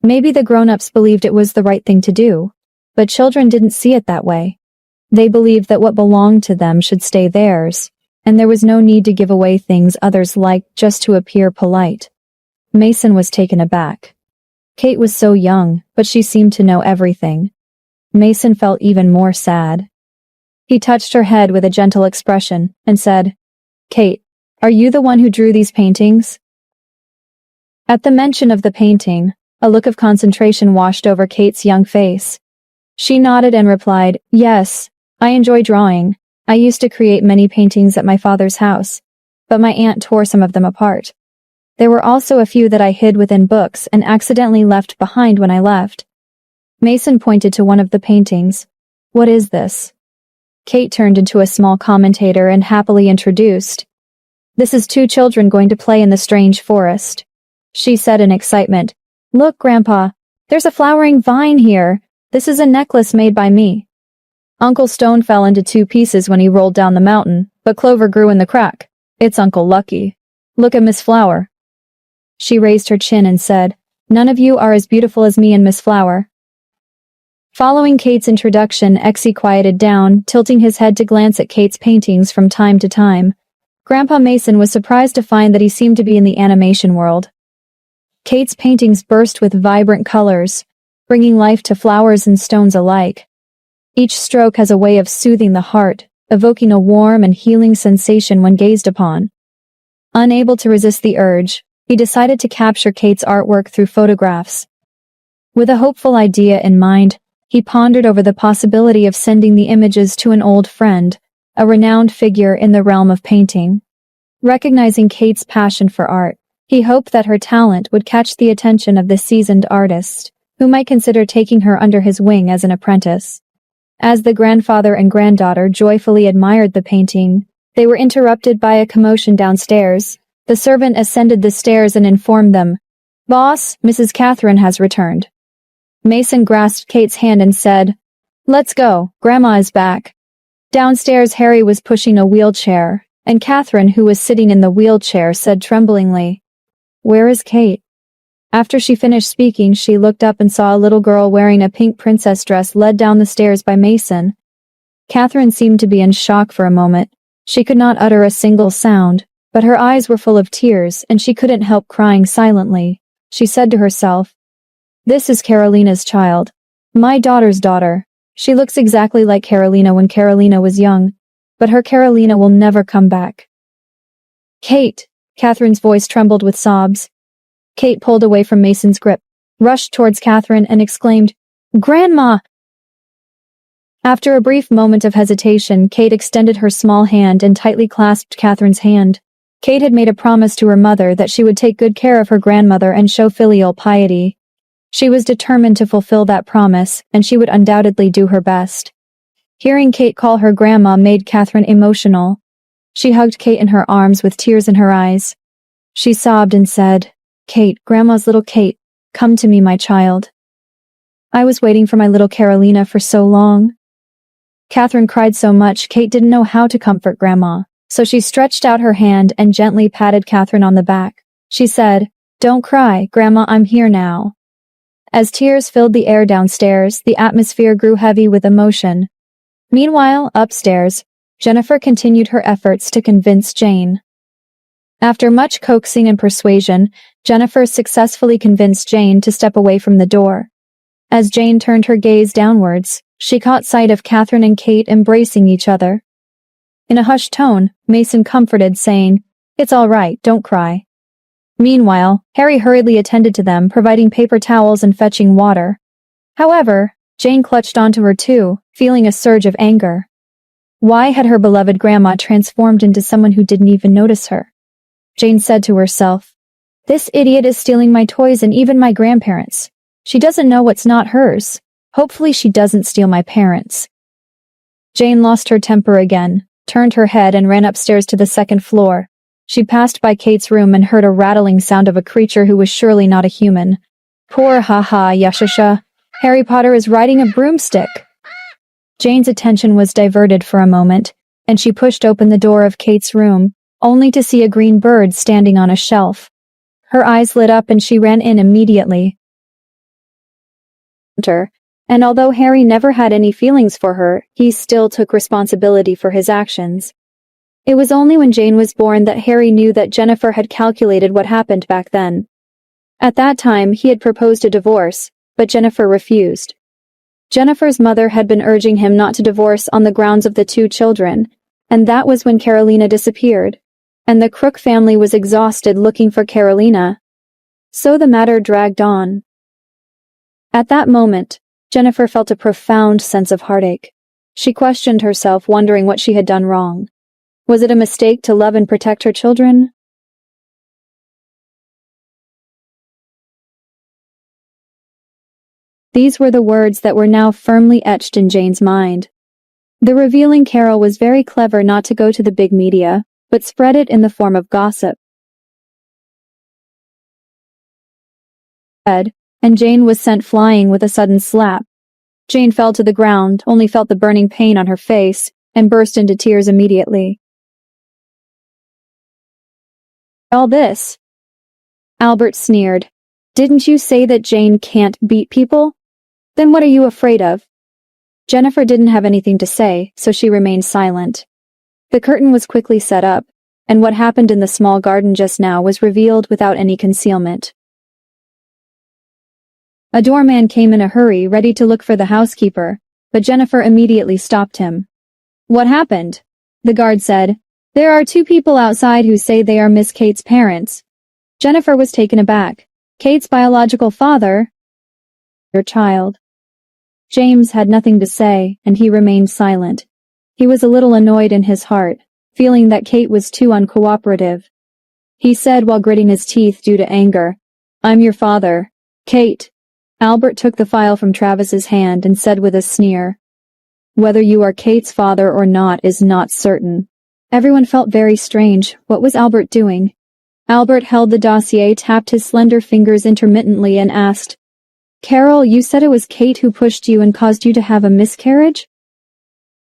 Maybe the grown-ups believed it was the right thing to do, but children didn't see it that way. They believed that what belonged to them should stay theirs, and there was no need to give away things others liked just to appear polite. Mason was taken aback. Kate was so young, but she seemed to know everything. Mason felt even more sad. He touched her head with a gentle expression and said, Kate, are you the one who drew these paintings? At the mention of the painting, a look of concentration washed over Kate's young face. She nodded and replied, Yes, I enjoy drawing. I used to create many paintings at my father's house, but my aunt tore some of them apart. There were also a few that I hid within books and accidentally left behind when I left. Mason pointed to one of the paintings. What is this? Kate turned into a small commentator and happily introduced. This is two children going to play in the strange forest. She said in excitement, Look, Grandpa, there's a flowering vine here. This is a necklace made by me. Uncle Stone fell into two pieces when he rolled down the mountain, but Clover grew in the crack. It's Uncle Lucky. Look at Miss Flower. She raised her chin and said, None of you are as beautiful as me and Miss Flower. Following Kate's introduction, Exie quieted down, tilting his head to glance at Kate's paintings from time to time. Grandpa Mason was surprised to find that he seemed to be in the animation world. Kate's paintings burst with vibrant colors, bringing life to flowers and stones alike. Each stroke has a way of soothing the heart, evoking a warm and healing sensation when gazed upon. Unable to resist the urge, he decided to capture Kate's artwork through photographs. With a hopeful idea in mind, he pondered over the possibility of sending the images to an old friend, a renowned figure in the realm of painting. Recognizing Kate's passion for art, he hoped that her talent would catch the attention of the seasoned artist, who might consider taking her under his wing as an apprentice. As the grandfather and granddaughter joyfully admired the painting, they were interrupted by a commotion downstairs. The servant ascended the stairs and informed them, Boss, Mrs. Catherine has returned. Mason grasped Kate's hand and said, Let's go, Grandma is back. Downstairs, Harry was pushing a wheelchair, and Catherine, who was sitting in the wheelchair, said tremblingly, Where is Kate? After she finished speaking, she looked up and saw a little girl wearing a pink princess dress led down the stairs by Mason. Catherine seemed to be in shock for a moment. She could not utter a single sound, but her eyes were full of tears, and she couldn't help crying silently. She said to herself, This is Carolina's child. My daughter's daughter. She looks exactly like Carolina when Carolina was young. but her Carolina will never come back. Kate! Catherine's voice trembled with sobs. Kate pulled away from Mason's grip, rushed towards Catherine, and exclaimed, "Grandma!" After a brief moment of hesitation, Kate extended her small hand and tightly clasped Catherine's hand. Kate had made a promise to her mother that she would take good care of her grandmother and show filial piety. She was determined to fulfill that promise, and she would undoubtedly do her best. Hearing Kate call her grandma made Catherine emotional. She hugged Kate in her arms with tears in her eyes. She sobbed and said, "Kate, Grandma's little Kate, come to me, my child. I was waiting for my little Carolina for so long." Catherine cried so much Kate didn't know how to comfort Grandma, so she stretched out her hand and gently patted Catherine on the back. She said, "Don't cry, Grandma, I'm here now." As tears filled the air downstairs, the atmosphere grew heavy with emotion. Meanwhile, upstairs, Jennifer continued her efforts to convince Jane. After much coaxing and persuasion, Jennifer successfully convinced Jane to step away from the door. As Jane turned her gaze downwards, she caught sight of Catherine and Kate embracing each other. In a hushed tone, Mason comforted, saying, "It's all right, don't cry." Meanwhile, Harry hurriedly attended to them, providing paper towels and fetching water. However, Jane clutched onto her too, feeling a surge of anger. Why had her beloved grandma transformed into someone who didn't even notice her? Jane said to herself, "This idiot is stealing my toys and even my grandparents. She doesn't know what's not hers. Hopefully she doesn't steal my parents." Jane lost her temper again, turned her head and ran upstairs to the second floor. She passed by Kate's room and heard a rattling sound of a creature who was surely not a human. Poor Yashasha, Harry Potter is riding a broomstick. Jane's attention was diverted for a moment, and she pushed open the door of Kate's room, only to see a green bird standing on a shelf. Her eyes lit up and she ran in immediately. And although Harry never had any feelings for her, he still took responsibility for his actions. It was only when Jane was born that Harry knew that Jennifer had calculated what happened back then. At that time, he had proposed a divorce, but Jennifer refused. Jennifer's mother had been urging him not to divorce on the grounds of the two children, and that was when Carolina disappeared, and the Crook family was exhausted looking for Carolina. So the matter dragged on. At that moment, Jennifer felt a profound sense of heartache. She questioned herself, wondering what she had done wrong. Was it a mistake to love and protect her children? These were the words that were now firmly etched in Jane's mind. The revealing Carol was very clever not to go to the big media, but spread it in the form of gossip. And Jane was sent flying with a sudden slap. Jane fell to the ground, only felt the burning pain on her face, and burst into tears immediately. All this? Albert sneered. Didn't you say that Jane can't beat people? Then what are you afraid of? Jennifer didn't have anything to say, so she remained silent. The curtain was quickly set up, and what happened in the small garden just now was revealed without any concealment. A doorman came in a hurry, ready to look for the housekeeper, but Jennifer immediately stopped him. What happened? The guard said, There are two people outside who say they are Miss Kate's parents. Jennifer was taken aback. Kate's biological father? Your child. James had nothing to say, and he remained silent. He was a little annoyed in his heart, feeling that Kate was too uncooperative. He said while gritting his teeth due to anger, I'm your father. Kate. Albert took the file from Travis's hand and said with a sneer, Whether you are Kate's father or not is not certain. Everyone felt very strange. What was Albert doing? Albert held the dossier, tapped his slender fingers intermittently and asked, Carol, you said it was Kate who pushed you and caused you to have a miscarriage?